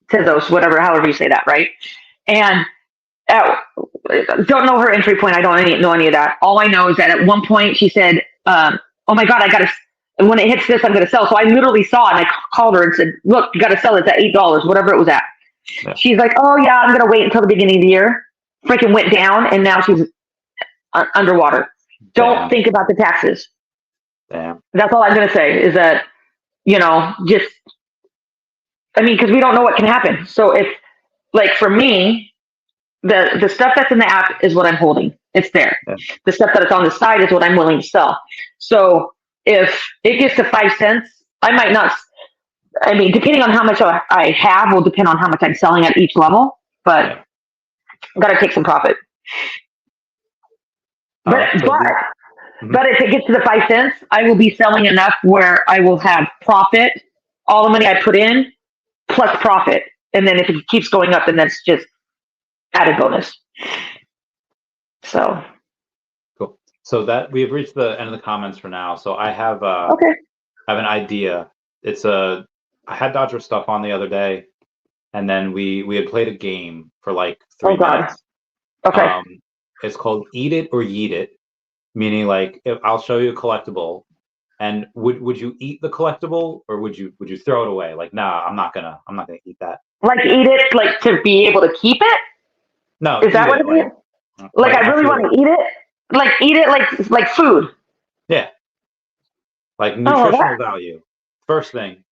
Tezos, whatever, however you say that, right? And don't know her entry point. I don't know any of that. All I know is that at one point she said, "Oh my God, when it hits this, I'm going to sell." So I literally saw it, and I called her and said, "Look, you got to sell it at $8, whatever it was at." Yeah. She's like, "Oh yeah, I'm going to wait until the beginning of the year." Freaking went down, and now she's underwater. Don't think about the taxes. Damn. That's all I'm going to say is that, because we don't know what can happen. So if, like for me, the stuff that's in the app is what I'm holding. It's there. Yeah. The stuff that is on the side is what I'm willing to sell. So if it gets to 5 cents, I might not. Depending on how much I have will depend on how much I'm selling at each level, but got to take some profit. But if it gets to the 5 cents, I will be selling enough where I will have profit, all the money I put in, plus profit. And then if it keeps going up, then that's just added bonus. So. Cool. So that we've reached the end of the comments for now. So I have I have an idea. I had Dodger stuff on the other day, and then we had played a game for like 3 minutes. Okay. It's called Eat It or Yeet It, meaning like I'll show you a collectible, and would you eat the collectible or would you throw it away? Like, nah, I'm not gonna eat that. Like eat it, like to be able to keep it? No. Is that what it is? Like I really want to eat it? Like eat it like food. Yeah. Like nutritional value. First thing.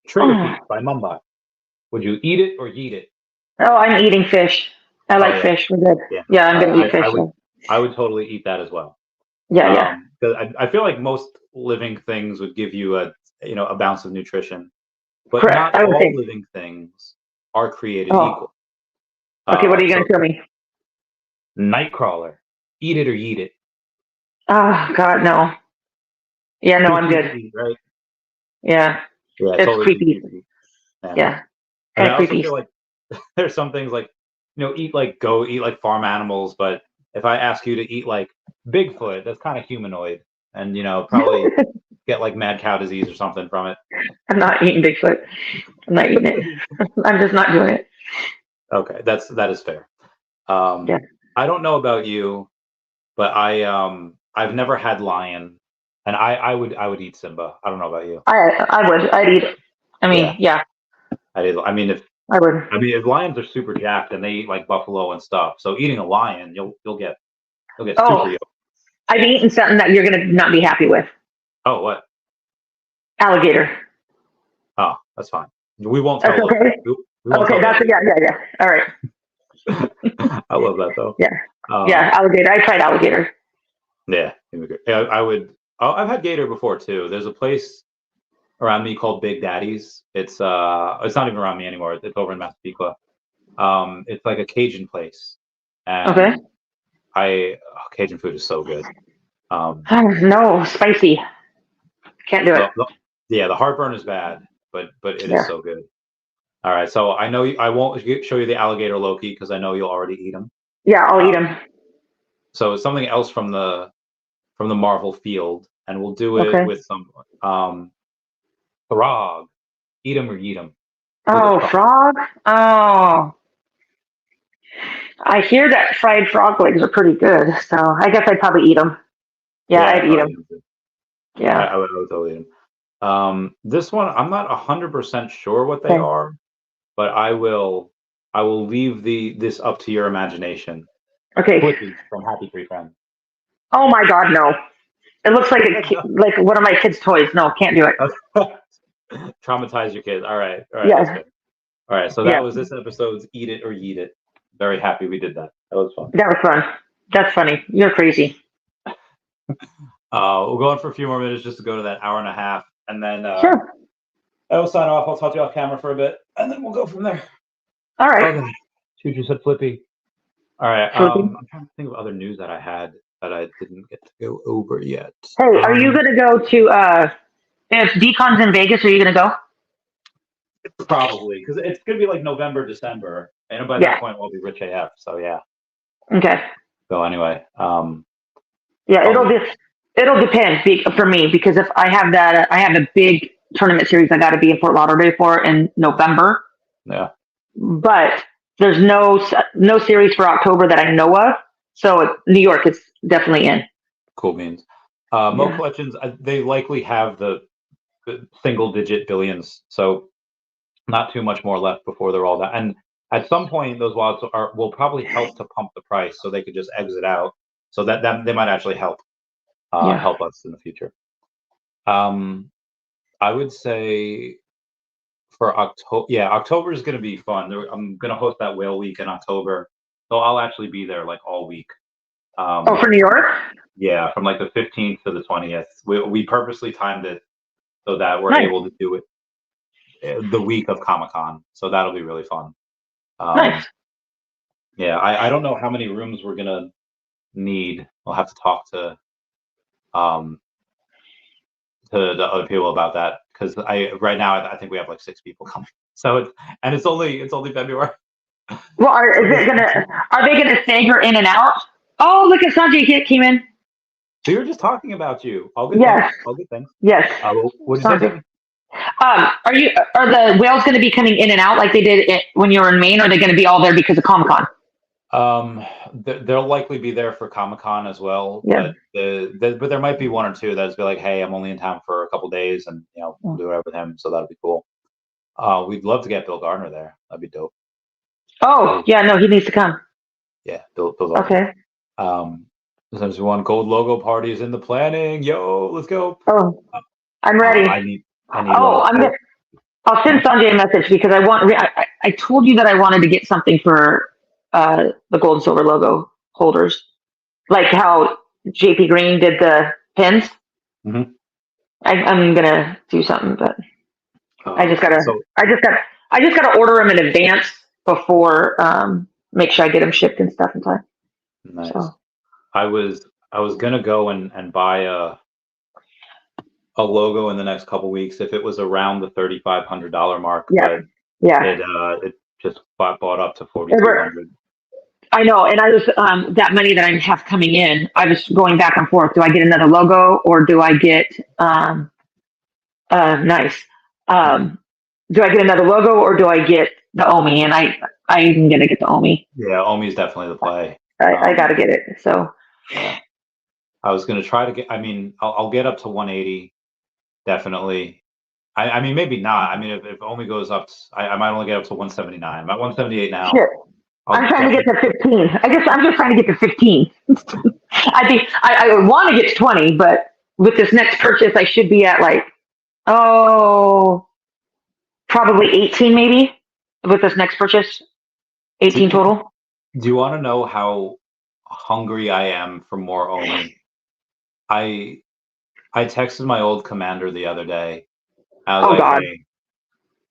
Trigger Feast by Mumbai. Would you eat it or yeet it? Oh, I'm eating fish. I like fish. We're good. Yeah, I'm going to eat fish. I would totally eat that as well. Yeah. Because I feel like most living things would give you a bounce of nutrition, but not all living things are created equal. Okay, what are you going to tell me? Nightcrawler. Eat it or yeet it. Oh God, no. Yeah, no, I'm Creepy to good. eat, right? Yeah, Yeah, it's totally be creepy. creepy. Yeah. Yeah, I mean, kind I of also creepy. feel like there's some things like, eat like goat, eat like farm animals, but if I ask you to eat like Bigfoot, that's kind of humanoid, and probably get like mad cow disease or something from it. I'm not eating Bigfoot. I'm not eating it. I'm just not doing it. Okay, that is fair. Yeah, I don't know about you, but I've never had lion, and I would eat Simba. I don't know about you. I would. I'd eat it. I Yeah, mean, yeah, I did. I would. If lions are super jacked and they eat like buffalo and stuff, so eating a lion, you'll get super Oh, yoked. I've eaten something that you're gonna not be happy with. Oh, what? Alligator. Oh, that's fine. We won't That's tell those. okay. We won't Okay, tell that's those. yeah. All right. I love that though. Yeah, yeah. Um, Alligator. I tried alligator. yeah, I would. I've had gator before too. There's a place around me called Big Daddy's. It's not even around me anymore. It's over in Massapequa. It's like a Cajun place, Okay. and Cajun food is so good. Um, Oh, no, spicy. Can't do it. yeah, the heartburn is bad, but it is Yeah. so good. All right, so I know I won't show you the alligator Loki because I know you'll already eat them. Yeah, I'll eat Um, them. so something else from the Marvel field, and we'll do it Okay. with some frog. Eat them or eat them. Who goes Oh, frog? frog. Oh, I hear that fried frog legs are pretty good, so I guess I'd probably eat them. Yeah, Yeah, I'd I'd eat probably them. eat them too. I, Yeah. I would, I would totally eat them. This one, I'm not 100% sure what they Okay. are, but I will leave this up to your imagination. Okay. Flippy from Happy Tree Friends. Oh my God, no. It looks like No. like one of my kids' toys. No, can't do it. Traumatize your kids. All right, that's Yeah, fair. All right, so that yeah. was this episode's Eat It or Yeet It. Very happy we did that. That was fun. That was fun. That's funny. You're crazy. We'll go on for a few more minutes just to go to that hour and a half, and then Sure. I will sign off. I'll talk to you off camera for a bit, and then we'll go from there. All right. Okay. Choo said Flippy. All right. Flippy. I'm trying to think of other news that I had that I didn't get to go over yet. Hey, are you gonna go to if Decon's in Vegas, are you gonna go? Probably because it's gonna be like November, December, and by that Yeah. point we'll be rich AF. So yeah. Okay. So anyway, Yeah, oh it'll depend for me because if I have that I have a big tournament series I got to be in Fort Lauderdale for in November, yeah, but there's no series for October that I know of. So New York is definitely in. cool beans. Mo Yeah. Collections, they likely have the single digit billions, so not too much more left before they're all done. And at some point, those wallets will probably help to pump the price, so they could just exit out. So that they might actually help Yeah. help us in the future. Um, I would say for October, yeah, October is going to be fun. I'm going to host that whale week in October, so I'll actually be there like all week. Oh, for New York? Yeah, from like the 15th to the 20th. We purposely timed it so that we're Nice. able to do it the week of Comic Con. So that'll be really fun. Nice. Yeah, I don't know how many rooms we're gonna need. We'll have to talk um to the other people about that because I right now I think we have like 6 people coming. So it's only February. Well, So are they gonna stagger in and out? Oh, look at Sanjay came in. we were just talking about you. All good things. Yes. All good things. Yes. What did you say, Sanjay. Tammy? Are the whales going to be coming in and out like they did when you were in Maine, or are they going to be all there because of Comic Con? They'll likely be there for Comic Con as well, Yeah. but there might be one or two that's be like, hey, I'm only in town for a couple days, and we'll do whatever with him. So that'll be cool. We'd love to get Bill Gardner there. That'd be dope. Oh, yeah, no, he needs to come. Yeah, Bill Gardner. Okay. There's one gold logo party is in the planning. Yo, let's go. Oh, I'm ready. I need Oh, one. I'll send Sanjay a message because I told you that I wanted to get something for the gold and silver logo holders, like how JP Green did the pins. Mm-hmm. I'm gonna do something, but I just gotta order them in advance before make sure I get them shipped and stuff in time. Nice. So I was I was gonna go and buy a logo in the next couple weeks if it was around the $3,500 mark, Yeah, but yeah. it just bought up to 4,200. I know, and I was that money that I have coming in. I was going back and forth. Do I get another logo or do I get nice? Do I get another logo or do I get the OMI? And I'm gonna get the OMI. Yeah, OMI is definitely the play. I gotta get it. So yeah, I was gonna try to get. I mean, I'll get up to 180, definitely. I mean, maybe not. I mean, if OMI goes up, I might only get up to 179. I'm at 178 now. shit. I'm trying to get to 15. I'm just trying to get to 15. I think I want to get to 20, but with this next purchase, I should be at like, probably 18 maybe with this next purchase. 18 total. Do you want to know how hungry I am for more OMI? I texted my old commander the other day. I was God. hey,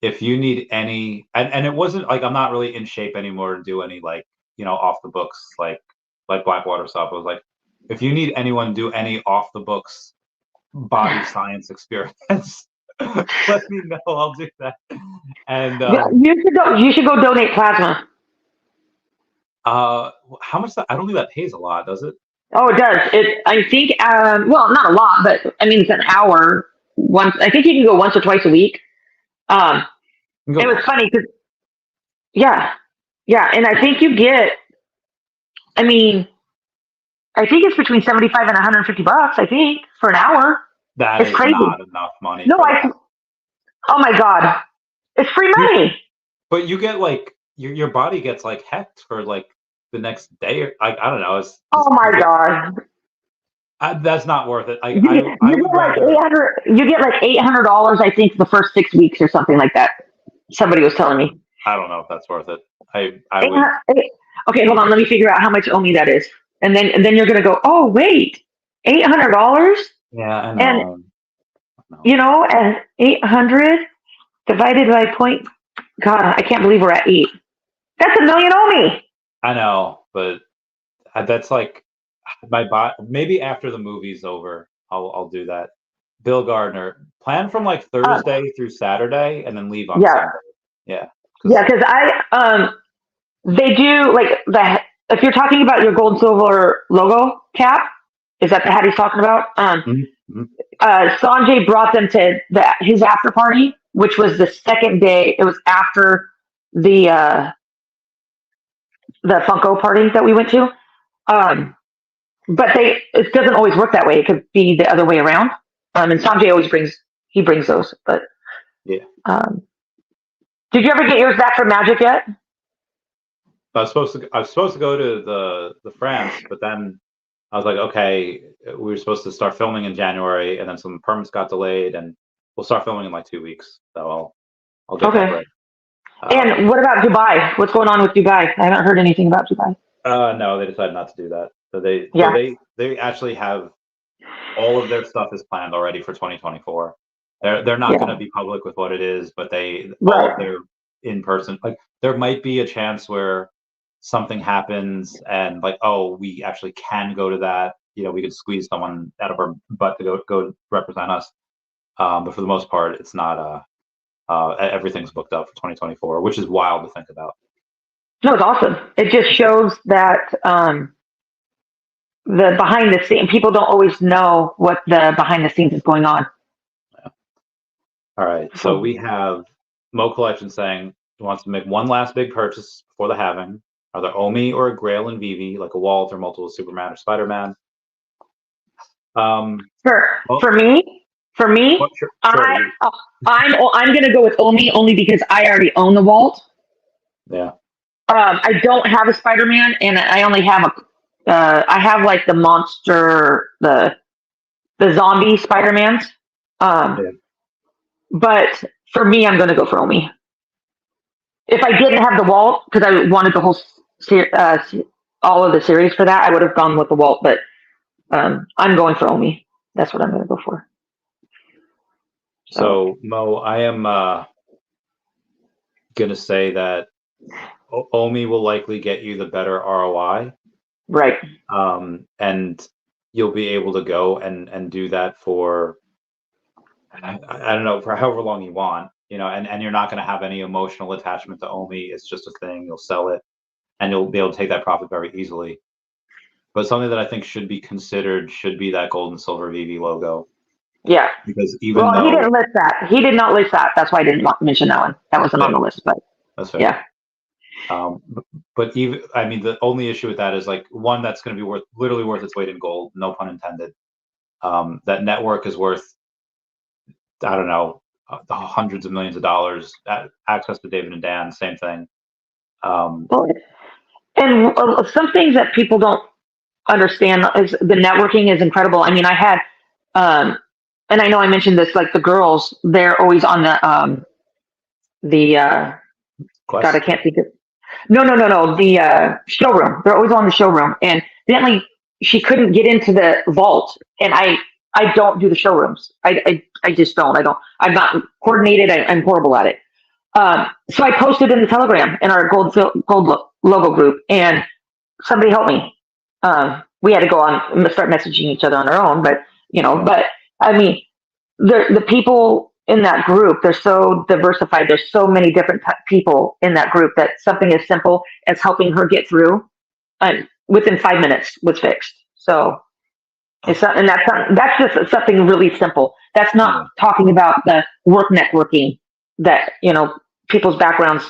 if you need any, and it wasn't like I'm not really in shape anymore to do any like, off the books like Blackwater stuff. I was like, if you need anyone to do any off the books body science experiments, let me know. I'll do that. And you should go donate plasma. how much that? I don't think that pays a lot, does it? Oh, it does. I think well, not a lot, but I mean it's an hour once. I think you can go once or twice a week. It was funny because yeah, and I think you get. I mean, I think it's between 75 and 150 bucks. I think for an hour. That it's is crazy. Not enough money. No, oh my god, it's free money. But you get like your body gets like hecked for like the next day. Or, I don't know. Oh my god. That's not worth it. You get like $800. You get like $800. I think the first 6 weeks or something like that. Somebody was telling me. I don't know if that's worth it. I would. Okay, hold on. Let me figure out how much OMI that is, and then you're gonna go. Oh wait, $800. Yeah, I know. And and 800 divided by point. God, I can't believe we're at 8. That's 1 million OMI. I know, but that's like my bot. Maybe after the movie's over, I'll do that. Bill Gardner, plan from like Thursday through Saturday, and then leave on Sunday. Yeah. Yeah, because they do like if you're talking about your gold silver logo cap, is that the hat he's talking about? Sanjay brought them to his after party, which was the second day. It was after the Funko party that we went to. But it doesn't always work that way. It could be the other way around. And Sanjay always brings those. But yeah. Did you ever get yours back from Magic yet? I was supposed to go to the France, but then I was like, okay, we were supposed to start filming in January, and then some permits got delayed, and we'll start filming in like 2 weeks. So I'll get that right. And what about Dubai? What's going on with Dubai? I haven't heard anything about Dubai. No, they decided not to do that. So they actually have all of their stuff is planned already for 2024. They're not going to be public with what it is, but all of their in person. Like there might be a chance where something happens and like, oh, we actually can go to that. We could squeeze someone out of our butt to go represent us. But for the most part, it's not. Everything's booked up for 2024, which is wild to think about. No, it's awesome. It just shows that the behind the scenes, people don't always know what the behind the scenes is going on. Yeah. All right. So we have Mo Collection saying he wants to make one last big purchase before the halving. Are there OMI or a Grail in Veve, like a Walt or multiple Superman or Spider-Man? For me, sure. I'm gonna go with OMI only because I already own the Walt. Yeah. I don't have a Spider-Man, and I only have I have like the monster, the zombie Spider-Mans. But for me, I'm gonna go for OMI. If I didn't have the Walt, because I wanted the whole all of the series for that, I would have gone with the Walt. But I'm going for OMI. That's what I'm going to go for. So Mo, I am going to say that OMI will likely get you the better ROI. Right. And you'll be able to go and do that for, I don't know, for however long you want, and you're not going to have any emotional attachment to OMI. It's just a thing. You'll sell it, and you'll be able to take that profit very easily. But something that I think should be considered should be that gold and silver Veve logo. Yeah. Because even well, though he didn't list that. He did not list that. That's why I didn't mention that one. That wasn't on the list, but that's fair. Yeah. But even, I mean, the only issue with that is like, one, that's going to be literally worth its weight in gold, no pun intended. That network is worth, I don't know, hundreds of millions of dollars. Access to David and Dan, same thing. And some things that people don't understand is the networking is incredible. I mean, I had, and I know I mentioned this, like the girls, they're always on the Quest? God, I can't think of. No, the showroom. They're always on the showroom, and evidently she couldn't get into the vault. And I don't do the showrooms. I just don't. I'm not coordinated. I'm horrible at it. So I posted in the Telegram in our gold logo group, and somebody helped me. We had to go on and start messaging each other on our own, but I mean, the people in that group, they're so diversified. There's so many different people in that group that something as simple as helping her get through, within 5 minutes was fixed. So it's not, and that's just something really simple. That's not talking about the work networking that, people's backgrounds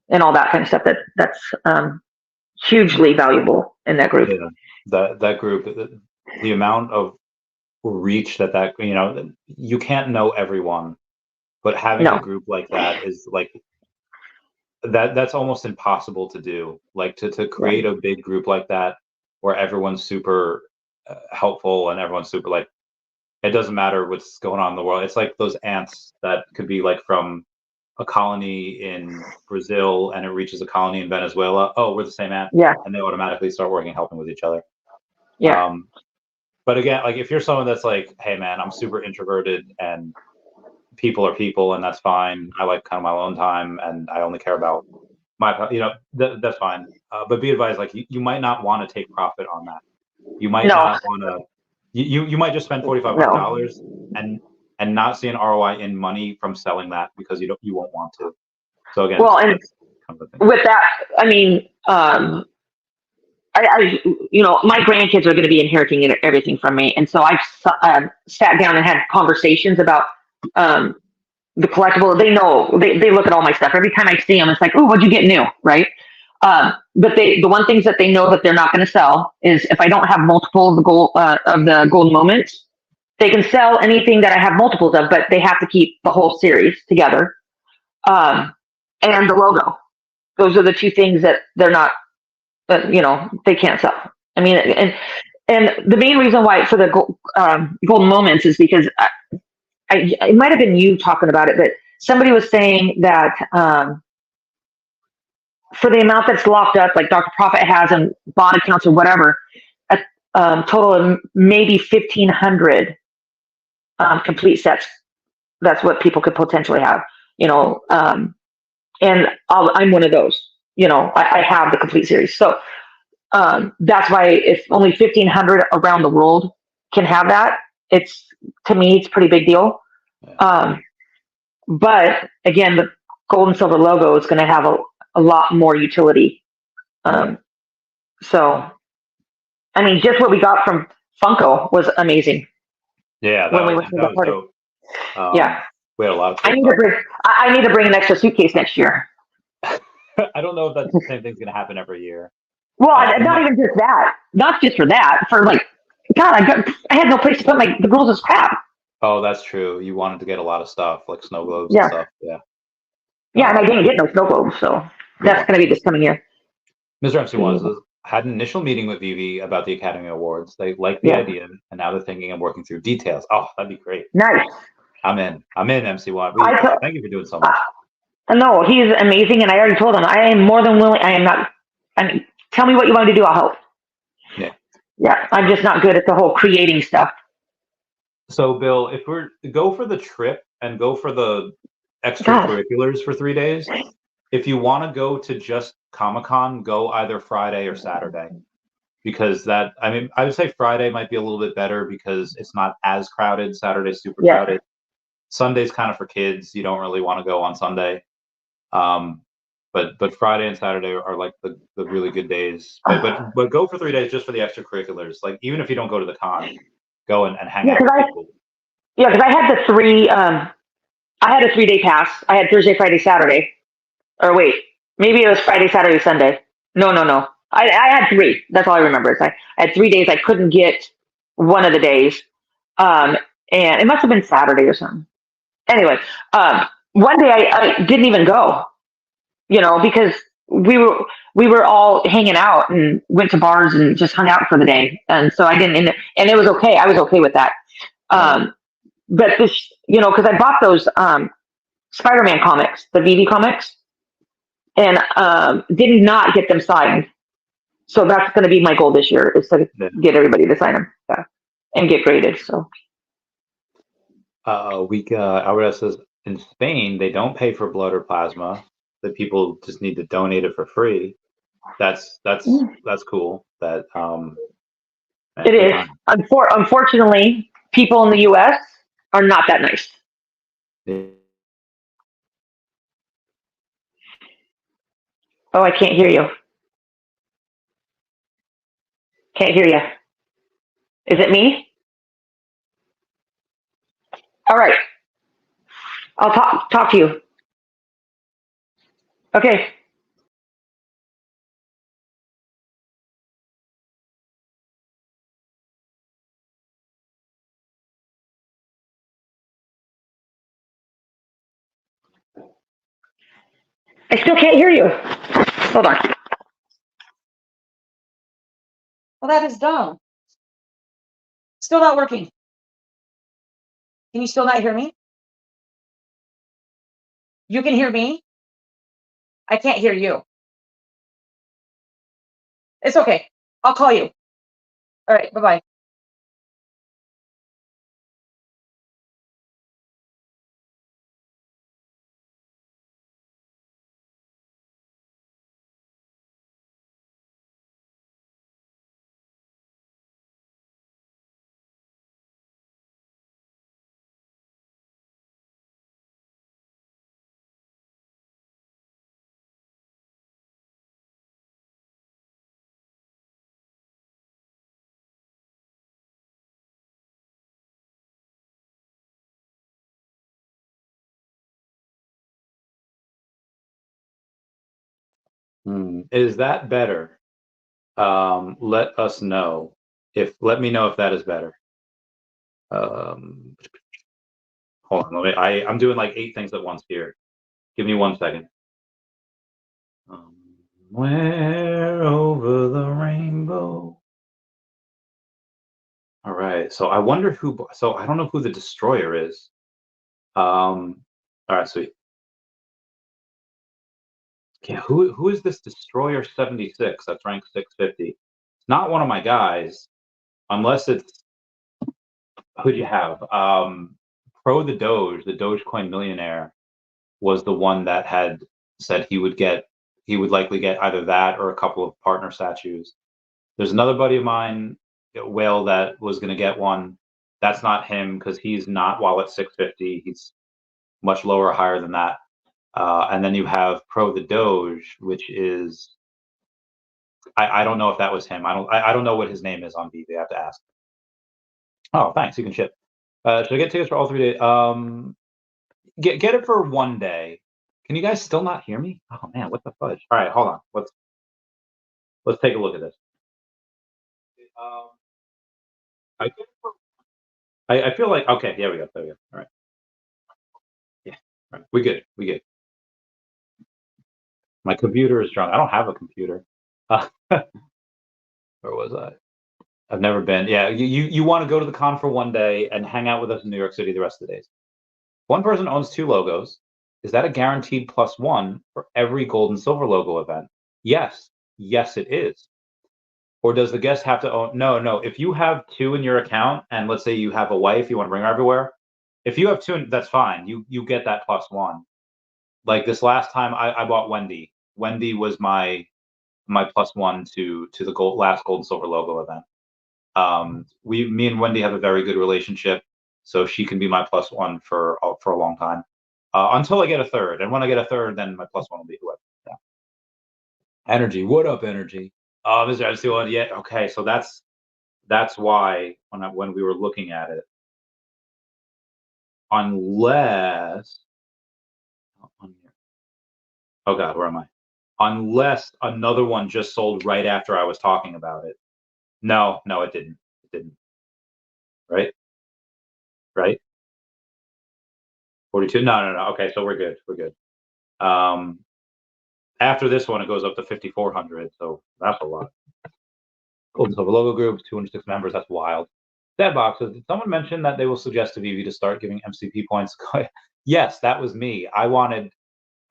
and all that kind of stuff. That's hugely valuable in that group. Yeah. That group, the amount of reach that you can't know everyone, but having a group like that is like that's almost impossible to do. Like to create a big group like that where everyone's super helpful and everyone's super, like, it doesn't matter what's going on in the world. It's like those ants that could be like from a colony in Brazil and it reaches a colony in Venezuela. Oh, we're the same ant. Yeah. And they automatically start working, helping with each other. Yeah. But again, like if you're someone that's like, hey man, I'm super introverted and people are people and that's fine. I like kind of my alone time and I only care about my, that's fine. But be advised, like you might not want to take profit on that. You might not want to, you might just spend $4,500 and not see an ROI in money from selling that because you won't want to. So again, well, and kind of with that, I mean, my grandkids are going to be inheriting everything from me, and so I've sat down and had conversations about the collectible. They know, they look at all my stuff every time I see them. It's like, oh, what'd you get new, right? But the one things that they know that they're not going to sell is if I don't have multiple of the gold moments. They can sell anything that I have multiples of, but they have to keep the whole series together. And the logo. Those are the two things that they're not, they can't sell. I mean, and the main reason why for the golden moments is because it might have been you talking about it, but somebody was saying that for the amount that's locked up, like Dr. Profit has in bond accounts or whatever, a total of maybe 1,500 complete sets. That's what people could potentially have, and I'm one of those. I have the complete series. So that's why if only 1,500 around the world can have that, to me, it's a pretty big deal. But again, the gold and silver logo is going to have a lot more utility. So, I mean, just what we got from Funko was amazing. Yeah, when we went to the party. Yeah, we had a lot of. I need to bring an extra suitcase next year. I don't know if that's the same thing's going to happen every year. Well, not even just that. Not just for that. For like, God, I had no place to put the girls' crap. Oh, that's true. You wanted to get a lot of stuff like snow globes and stuff. Yeah. Yeah, and I didn't get no snow globes, so that's going to be this coming year. Mr. MC1 had an initial meeting with Veve about the Academy Awards. They liked the idea, and now they're thinking of working through details. Oh, that'd be great. Nice. I'm in, MC1. Thank you for doing so much. No, he's amazing, and I already told him I am more than willing. Tell me what you want to do, I'll help. Yeah, I'm just not good at the whole creating stuff. So, Bill, if we're go for the trip and go for the extracurriculars for 3 days, if you want to go to just Comic-Con, go either Friday or Saturday. because that, I mean, I would say Friday might be a little bit better because it's not as crowded. Saturday's super Yeah. crowded. Sunday's kind of for kids. You don't really want to go on Sunday. But Friday and Saturday are like the really good days. But go for 3 days just for the extracurriculars. Like even if you don't go to the con, go and hang out with people. Yeah, because I had the three. I had a 3 day pass. I had Thursday, Friday, Saturday. Or wait, maybe it was Friday, Saturday, Sunday. No. I had three. That's all I remember. I had 3 days. I couldn't get one of the days, and it must have been Saturday or something. Anyway, one day I didn't even go. Because we were all hanging out and went to bars and just hung out for the day, and so I didn't. And it was okay. I was okay with that. But this, because I bought those Spider-Man comics, the Veve comics, and did not get them signed. So that's going to be my goal this year, is to get everybody to sign them, and get graded. So, Alberta says in Spain they don't pay for blood or plasma. That people just need to donate it for free. That's cool. That it is. Unfortunately, people in the U.S. are not that nice. Oh, I can't hear you. Can't hear you. Is it me? All right. I'll talk to you. Okay. I still can't hear you. Hold on. Well, that is dumb. Still not working. Can you still not hear me? You can hear me? I can't hear you. It's okay. I'll call you. All right. Bye-bye. Is that better? Let us know let me know if that is better. Hold on, I'm doing like 8 things at once here. Give me 1 second. Where over the rainbow. All right, so I wonder so I don't know who the destroyer is. All right, sweet. Yeah, who is this destroyer 76 that's ranked 650? It's not one of my guys, unless it's who'd you have? Pro the Dogecoin millionaire was the one that had said he would likely get either that or a couple of partner statues. There's another buddy of mine, Whale, that was going to get one. That's not him because he's not wallet 650. He's much lower, higher than that. And then you have Pro the Doge, which is I don't know if that was him. I don't know what his name is on Veve. I have to ask. Oh, thanks. You can ship. Should I get tickets for all 3 days? Get it for 1 day. Can you guys still not hear me? Oh man, what the fudge? All right, hold on. Let's take a look at this. I feel like okay. There we go. All right. Yeah. All right. We good. My computer is drunk. I don't have a computer. Where was I? I've never been. Yeah, you want to go to the con for 1 day and hang out with us in New York City the rest of the days. One person owns 2 logos. Is that a guaranteed +1 for every gold and silver logo event? Yes. Yes, it is. Or does the guest have to own? No. If you have 2 in your account, and let's say you have a wife, you want to bring her everywhere. If you have 2, that's fine. You get that +1. Like this last time, I bought Wendy. Wendy was my my +1 to the last gold and silver logo event. Me and Wendy have a very good relationship, so she can be my +1 for a long time, until I get a third. And when I get a third, then my +1 will be whoever. Yeah. Energy, what up, Energy? Mr. MC1, yeah, okay. So that's why when we were looking at it, unless, oh God, where am I? Unless another one just sold right after I was talking about it. No, it didn't. It didn't. Right? Right? 42? No. Okay, so we're good. We're good. After this one, it goes up to 5,400. So that's a lot. Golden Silver Logo Group, 206 members. That's wild. That box. Did someone mention that they will suggest to Veve to start giving MCP points? Yes, that was me. I wanted.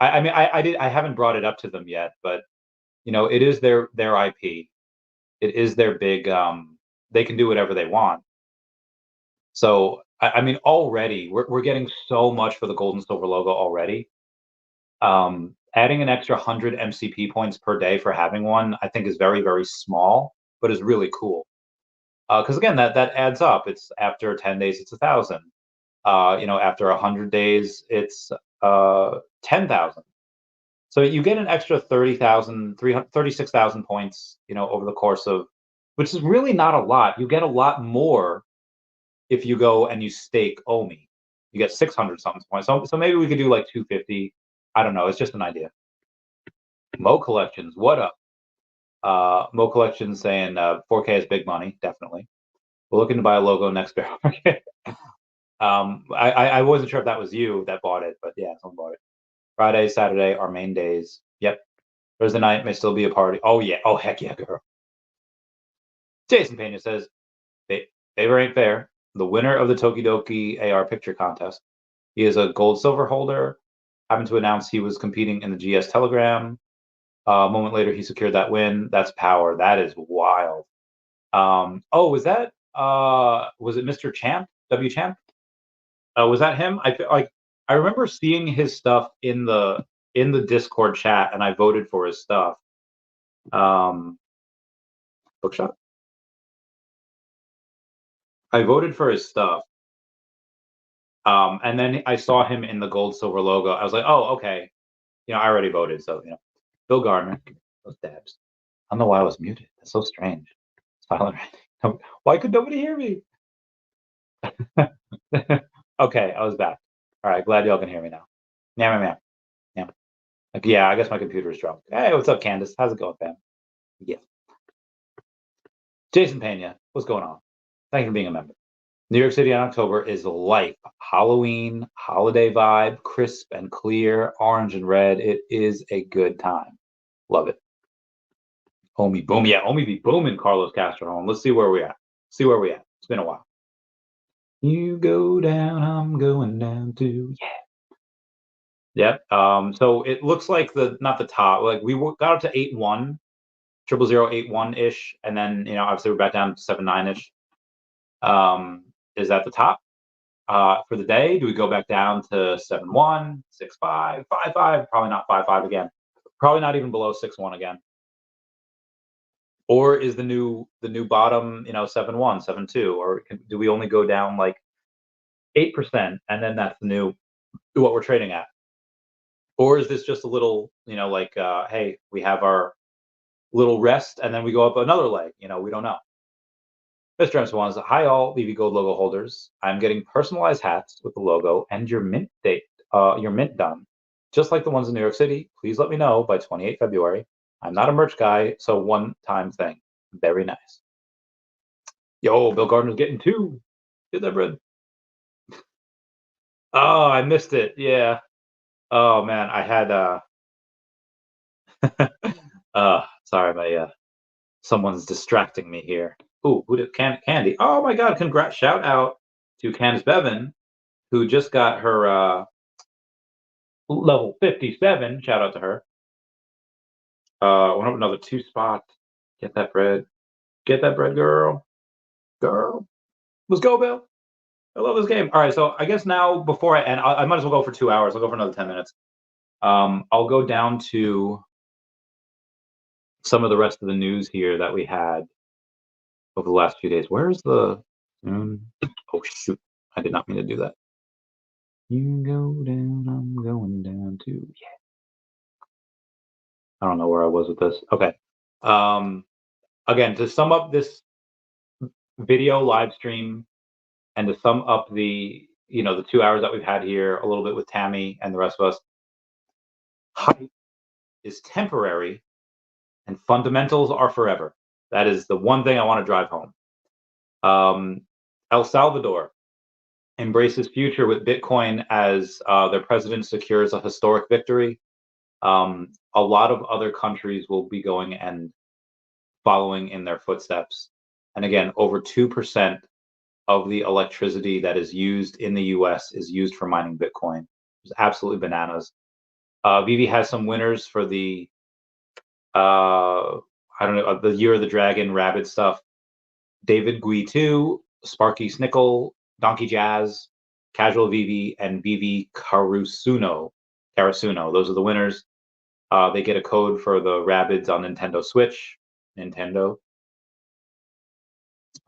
I mean, I haven't brought it up to them yet, but it is their IP. It is their big. They can do whatever they want. So I mean, already we're getting so much for the gold and silver logo already. Adding an extra 100 MCP points per day for having one, I think, is very, very small, but is really cool. Because again, that adds up. It's after 10 days, it's 1,000. After 100 days, it's 10,000. So you get an extra 30,000, 36,000 points, over the course of, which is really not a lot. You get a lot more if you go and you stake OMI. You get 600 something points. So maybe we could do like 250. I don't know. It's just an idea. Mo Collections, what up? Mo Collections saying 4K is big money, definitely. We're looking to buy a logo next bear market. I wasn't sure if that was you that bought it, but yeah, someone bought it. Friday, Saturday, our main days. Yep. Thursday night may still be a party. Oh yeah. Oh heck yeah, girl. Jason Pena says, favor ain't fair. The winner of the Tokidoki AR picture contest. He is a gold silver holder. Happened to announce he was competing in the GS Telegram. A moment later, he secured that win. That's power. That is wild. Was that was it Mr. Champ? W Champ? Was that him? I remember seeing his stuff in the Discord chat, and I voted for his stuff. Bookshop. I voted for his stuff. And then I saw him in the gold silver logo. I was like, oh, okay. I already voted, so Bill Gardner, those dabs. I don't know why I was muted. That's so strange. Silent. Why could nobody hear me? Okay, I was back. All right, glad y'all can hear me now. Yeah. Yeah, I guess my computer is drunk. Hey, what's up, Candace? How's it going, fam? Yeah. Jason Pena, what's going on? Thank you for being a member. New York City in October is life. Halloween, holiday vibe, crisp and clear, orange and red. It is a good time. Love it. OMI boom. Yeah, OMI be booming, Carlos Castro. Let's see where we're at. It's been a while. You go down, I'm going down too. Yeah. Yep. So it looks like not the top. Like we got up to 8-1, 00081-ish, and then obviously we're back down to 7-9-ish. Is that the top for the day? Do we go back down to 7-1, 6-5, 5-5? Probably not 5-5 again. Probably not even below 6-1 again. Or is the new bottom 7-1, 7-2, or do we only go down like 8% and then that's the new what we're trading at? Or is this just a little hey, we have our little rest and then we go up another leg? We don't know. Mr. Emerson wants, hi all Veve Gold logo holders. I'm getting personalized hats with the logo and your mint date, your mint done. Just like the ones in New York City, please let me know by 28 February. I'm not a merch guy, so one-time thing. Very nice. Yo, Bill Gardner's getting 2. Get that bread. Oh, I missed it. Yeah. Oh man, I had sorry, my someone's distracting me here. Ooh, who did Candy? Oh my God! Congrats! Shout out to Candice Bevan, who just got her level 57. Shout out to her. Went up another 2 spots. Get that bread. Get that bread, girl. Girl. Let's go, Bill. I love this game. All right, so I guess now before I end, I might as well go for 2 hours. I'll go for another 10 minutes. I'll go down to some of the rest of the news here that we had over the last few days. Where's the? Oh shoot! I did not mean to do that. You go down, I'm going down too. Yeah. I don't know where I was with this. Okay. Again, to sum up this video live stream and to sum up the the 2 hours that we've had here a little bit with Tammy and the rest of us, hype is temporary and fundamentals are forever. That is the one thing I want to drive home. El Salvador embraces future with Bitcoin as their president secures a historic victory. A lot of other countries will be going and following in their footsteps. And again, over 2% of the electricity that is used in the US is used for mining Bitcoin. It's absolutely bananas. Veve has some winners for the I don't know, the Year of the Dragon rabbit stuff. David Gui 2, Sparky Snickle, Donkey Jazz, Casual Veve, and Veve Karasuno. Those are the winners. They get a code for the Rabbids on Nintendo Switch. Nintendo.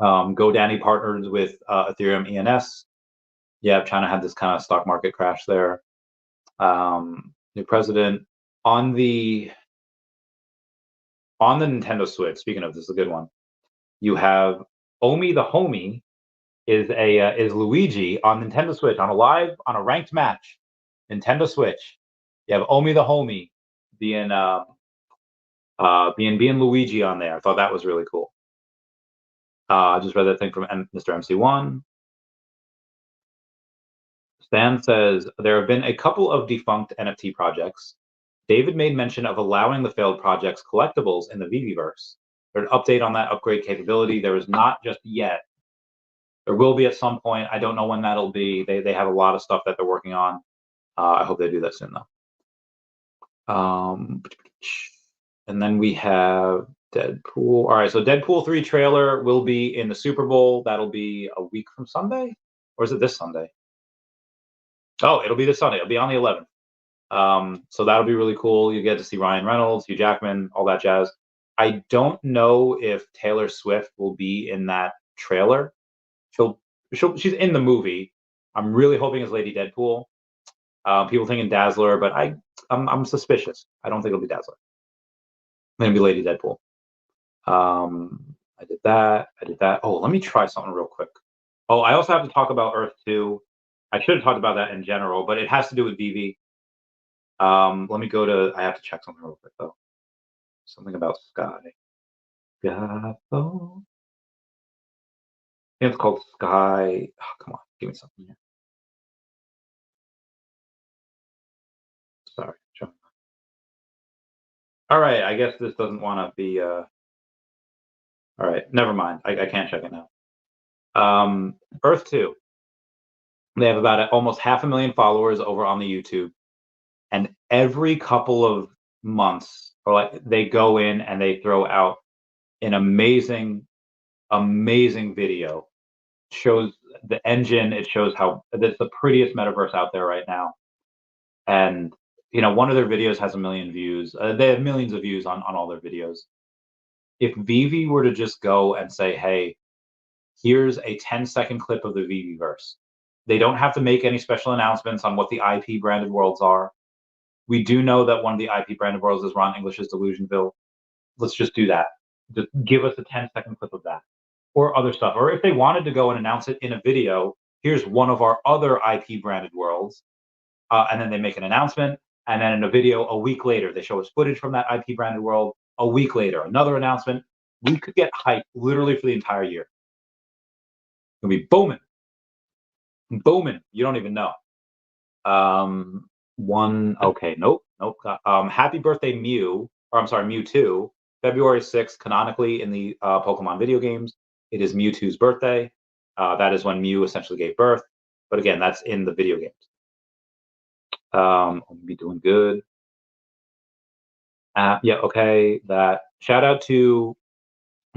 GoDaddy partners with Ethereum ENS. Yeah, China had this kind of stock market crash there. New president on the Nintendo Switch. Speaking of, this is a good one. You have OMI the homie is Luigi on Nintendo Switch on a ranked match. Nintendo Switch. You have OMI the homie being Luigi on there. I thought that was really cool. I just read that thing from Mr. MC1. Stan says there have been a couple of defunct NFT projects. David made mention of allowing the failed projects collectables in the Veveverse. There's an update on that upgrade capability. There is not just yet. There will be at some point. I don't know when that'll be. They have a lot of stuff that they're working on. I hope they do that soon, though. And then we have Deadpool. All right, so Deadpool 3 trailer will be in the Super Bowl. That'll be a week from Sunday, or is it this Sunday? Oh, it'll be this Sunday. It'll be on the 11th. So that'll be really cool. You get to see Ryan Reynolds, Hugh Jackman, all that jazz. I don't know if Taylor Swift will be in that trailer. She's in the movie. I'm really hoping it's Lady Deadpool. People thinking Dazzler, but I'm suspicious. I don't think it'll be Dazzler. It's gonna be Lady Deadpool. I did that. Oh, let me try something real quick. Oh, I also have to talk about Earth 2. I should have talked about that in general, but it has to do with Veve. Let me go to. I have to check something real quick though. Something about Sky. Gato. I think it's called Sky. Oh, come on, give me something here. Sorry. All right, I guess this doesn't want to be. All right, never mind. I can't check it now. Earth 2. They have about almost 500,000 followers over on the YouTube, and every couple of months, or like they go in and they throw out an amazing video. Shows the engine. It shows how it's the prettiest metaverse out there right now, and one of their videos has 1 million views. They have millions of views on all their videos. If Veve were to just go and say, hey, here's a 10-second clip of the Veveverse. They don't have to make any special announcements on what the IP branded worlds are. We do know that one of the IP branded worlds is Ron English's Delusionville. Let's just do that. Just give us a 10-second clip of that. Or other stuff. Or if they wanted to go and announce it in a video, here's one of our other IP branded worlds. And then they make an announcement. And then in a video a week later, they show us footage from that IP branded world. A week later, another announcement. We could get hype literally for the entire year. It'll be booming. You don't even know. Okay, nope. Happy birthday, Mew. Or I'm sorry, Mewtwo. February 6th, canonically in the Pokemon video games, it is Mewtwo's birthday. That is when Mew essentially gave birth. But again, that's in the video games. I'll be doing good. Yeah, okay. That shout out to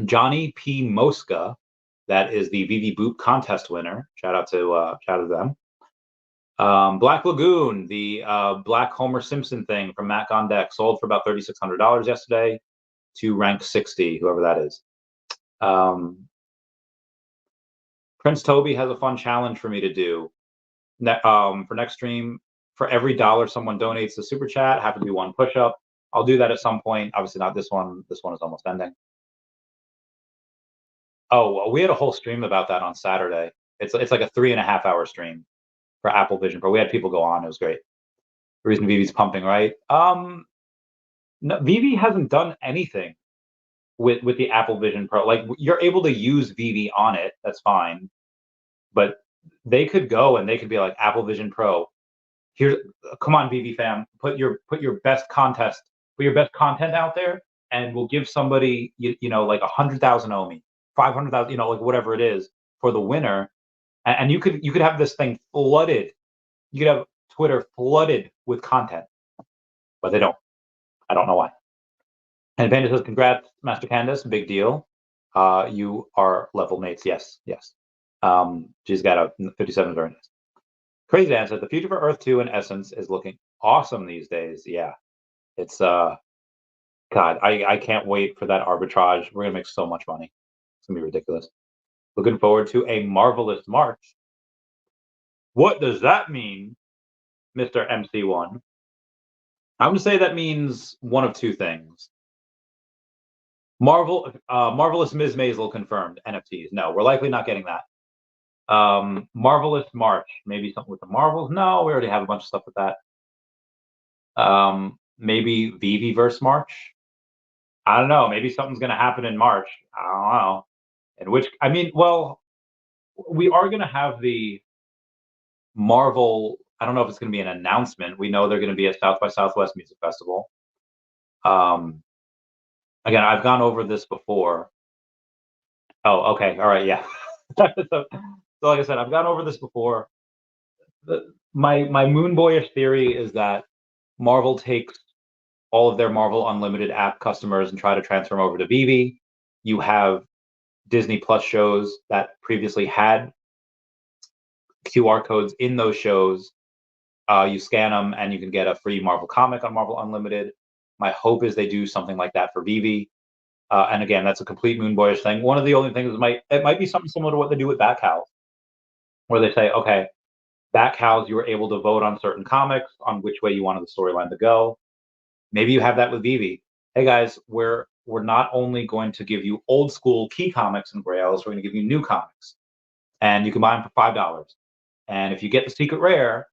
Johnny P. Mosca. That is the Veve Boop contest winner. Shout out to them. Black Lagoon, the Black Homer Simpson thing from Matt on Deck, sold for about $3,600 yesterday. to rank 60, whoever that is. Prince Toby has a fun challenge for me to do. For next stream, for every $1 someone donates to Super Chat, have to do 1 push-up. I'll do that at some point. Obviously not this one. This one is almost ending. Oh, well, we had a whole stream about that on Saturday. It's like a 3.5-hour stream for Apple Vision Pro. We had people go on. It was great. The reason Vivi's pumping, right? No, Vivi hasn't done anything with the Apple Vision Pro. Like, you're able to use Vivi on it. That's fine. But they could go and they could be like, Apple Vision Pro, here's, come on, Vivi fam, put your best content out there, and we'll give somebody you know, like 100,000 OMI, 500,000, you know, like whatever it is for the winner, and you could have this thing flooded. You could have Twitter flooded with content, but they don't. I don't know why. And Panda says, congrats, Master Candace, big deal. You are level mates. Yes. She's got a 57 very nice. Crazy answer. The future for Earth 2 in essence is looking awesome these days. Yeah. It's God, I can't wait for that arbitrage. We're gonna make so much money. It's gonna be ridiculous. Looking forward to a marvelous March. What does that mean, Mr. MC1? I'm gonna say that means one of two things. Marvelous Ms. Maisel confirmed NFTs. No, we're likely not getting that. Marvelous March, maybe something with the Marvels. No, we already have a bunch of stuff with that. Maybe Veve versus March. I don't know. Maybe something's going to happen in March. I don't know. In which, I mean, well, we are going to have the Marvel. I don't know if it's going to be an announcement. We know they're going to be at South by Southwest Music Festival. Again, I've gone over this before. Oh, okay. All right. Yeah. So like I said, I've gone over this before. My moon boyish theory is that Marvel takes all of their Marvel Unlimited app customers and try to transfer them over to Veve. You have Disney Plus shows that previously had QR codes in those shows. You scan them and you can get a free Marvel comic on Marvel Unlimited. My hope is they do something like that for Veve. And again, that's a complete moon boyish thing. One of the only things it might be something similar to what they do with Backhouse, where they say, okay, Backhouse, you were able to vote on certain comics on which way you wanted the storyline to go. Maybe you have that with Veve. Hey guys, we're not only going to give you old school key comics and grails, we're going to give you new comics, and you can buy them for $5. And if you get the secret rare,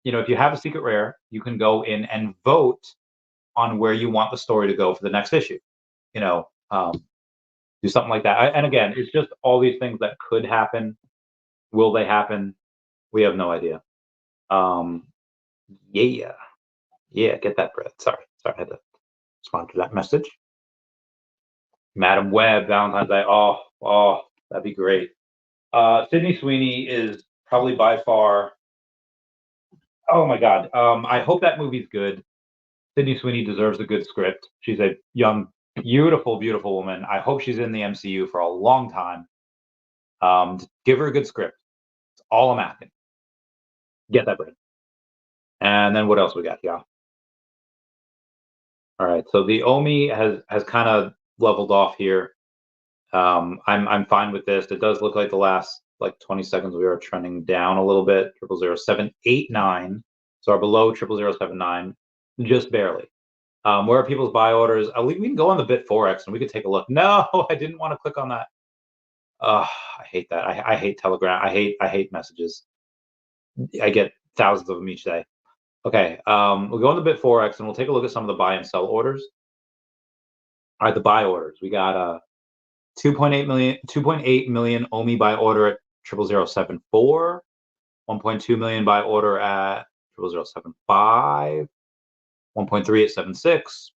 you know, if you have a secret rare, you can go in and vote on where you want the story to go for the next issue. You know, do something like that. And again, it's just all these things that could happen. Will they happen? We have no idea. Yeah, get that bread. Sorry, I had to respond to that message. Madam Web, Valentine's Day. Oh, that'd be great. Sydney Sweeney is probably by far. Oh my God. I hope that movie's good. Sydney Sweeney deserves a good script. She's a young, beautiful woman. I hope she's in the MCU for a long time. Give her a good script. That's all I'm asking. Get that bread. And then what else we got here? All right. So the OMI has kind of leveled off here. I'm fine with this. It does look like the last like 20 seconds we are trending down a little bit. 00789. So our below 00079, just barely. Where are people's buy orders? We can go on the Bit4X and we could take a look. No, I didn't want to click on that. I hate that. I hate Telegram. I hate messages. I get thousands of them each day. Okay, we'll go on the Bit4X and we'll take a look at some of the buy and sell orders. All right, the buy orders. We got 2.8 million OMI buy order at 00074, 1.2 million buy order at 00075, 1.3 at 76,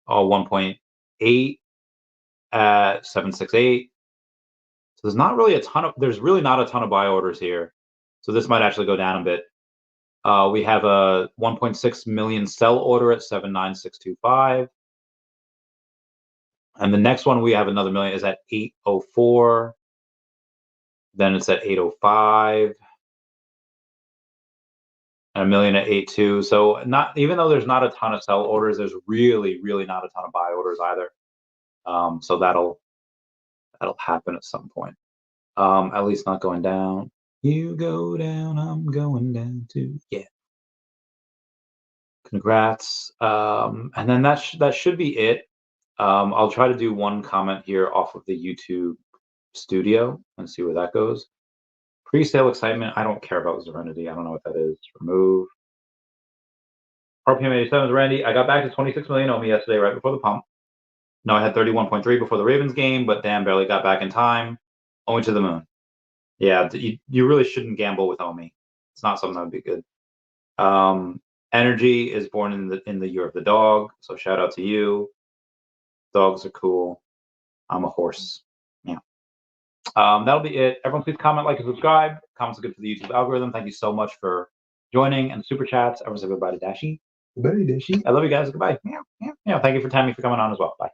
1.8 at 768. So there's not really there's really not a ton of buy orders here. So this might actually go down a bit. We have a 1.6 million sell order at 79625. And the next one we have another million is at 804. Then it's at 805. and 1 million at 8.2. So not even though there's not a ton of sell orders, there's really not a ton of buy orders either. So that'll happen at some point. At least not going down. You go down, I'm going down too. Yeah. Congrats. And then that should be it. I'll try to do one comment here off of the YouTube studio and see where that goes. Pre-sale excitement. I don't care about Serenity. I don't know what that is. Remove. RPM 87 is Randy. I got back to 26 million OMI yesterday, right before the pump. No, I had 31.3 before the Ravens game, but damn, barely got back in time. OMI to the moon. Yeah, you really shouldn't gamble with OMI. It's not something that would be good. Energy is born in the year of the dog, so shout out to you. Dogs are cool. I'm a horse. Yeah. That'll be it. Everyone, please comment, like, and subscribe. Comments are good for the YouTube algorithm. Thank you so much for joining and super chats. Everyone's everybody Dashi. Everybody Dashi. I love you guys. Goodbye. Yeah. Thank you for Tammy for coming on as well. Bye.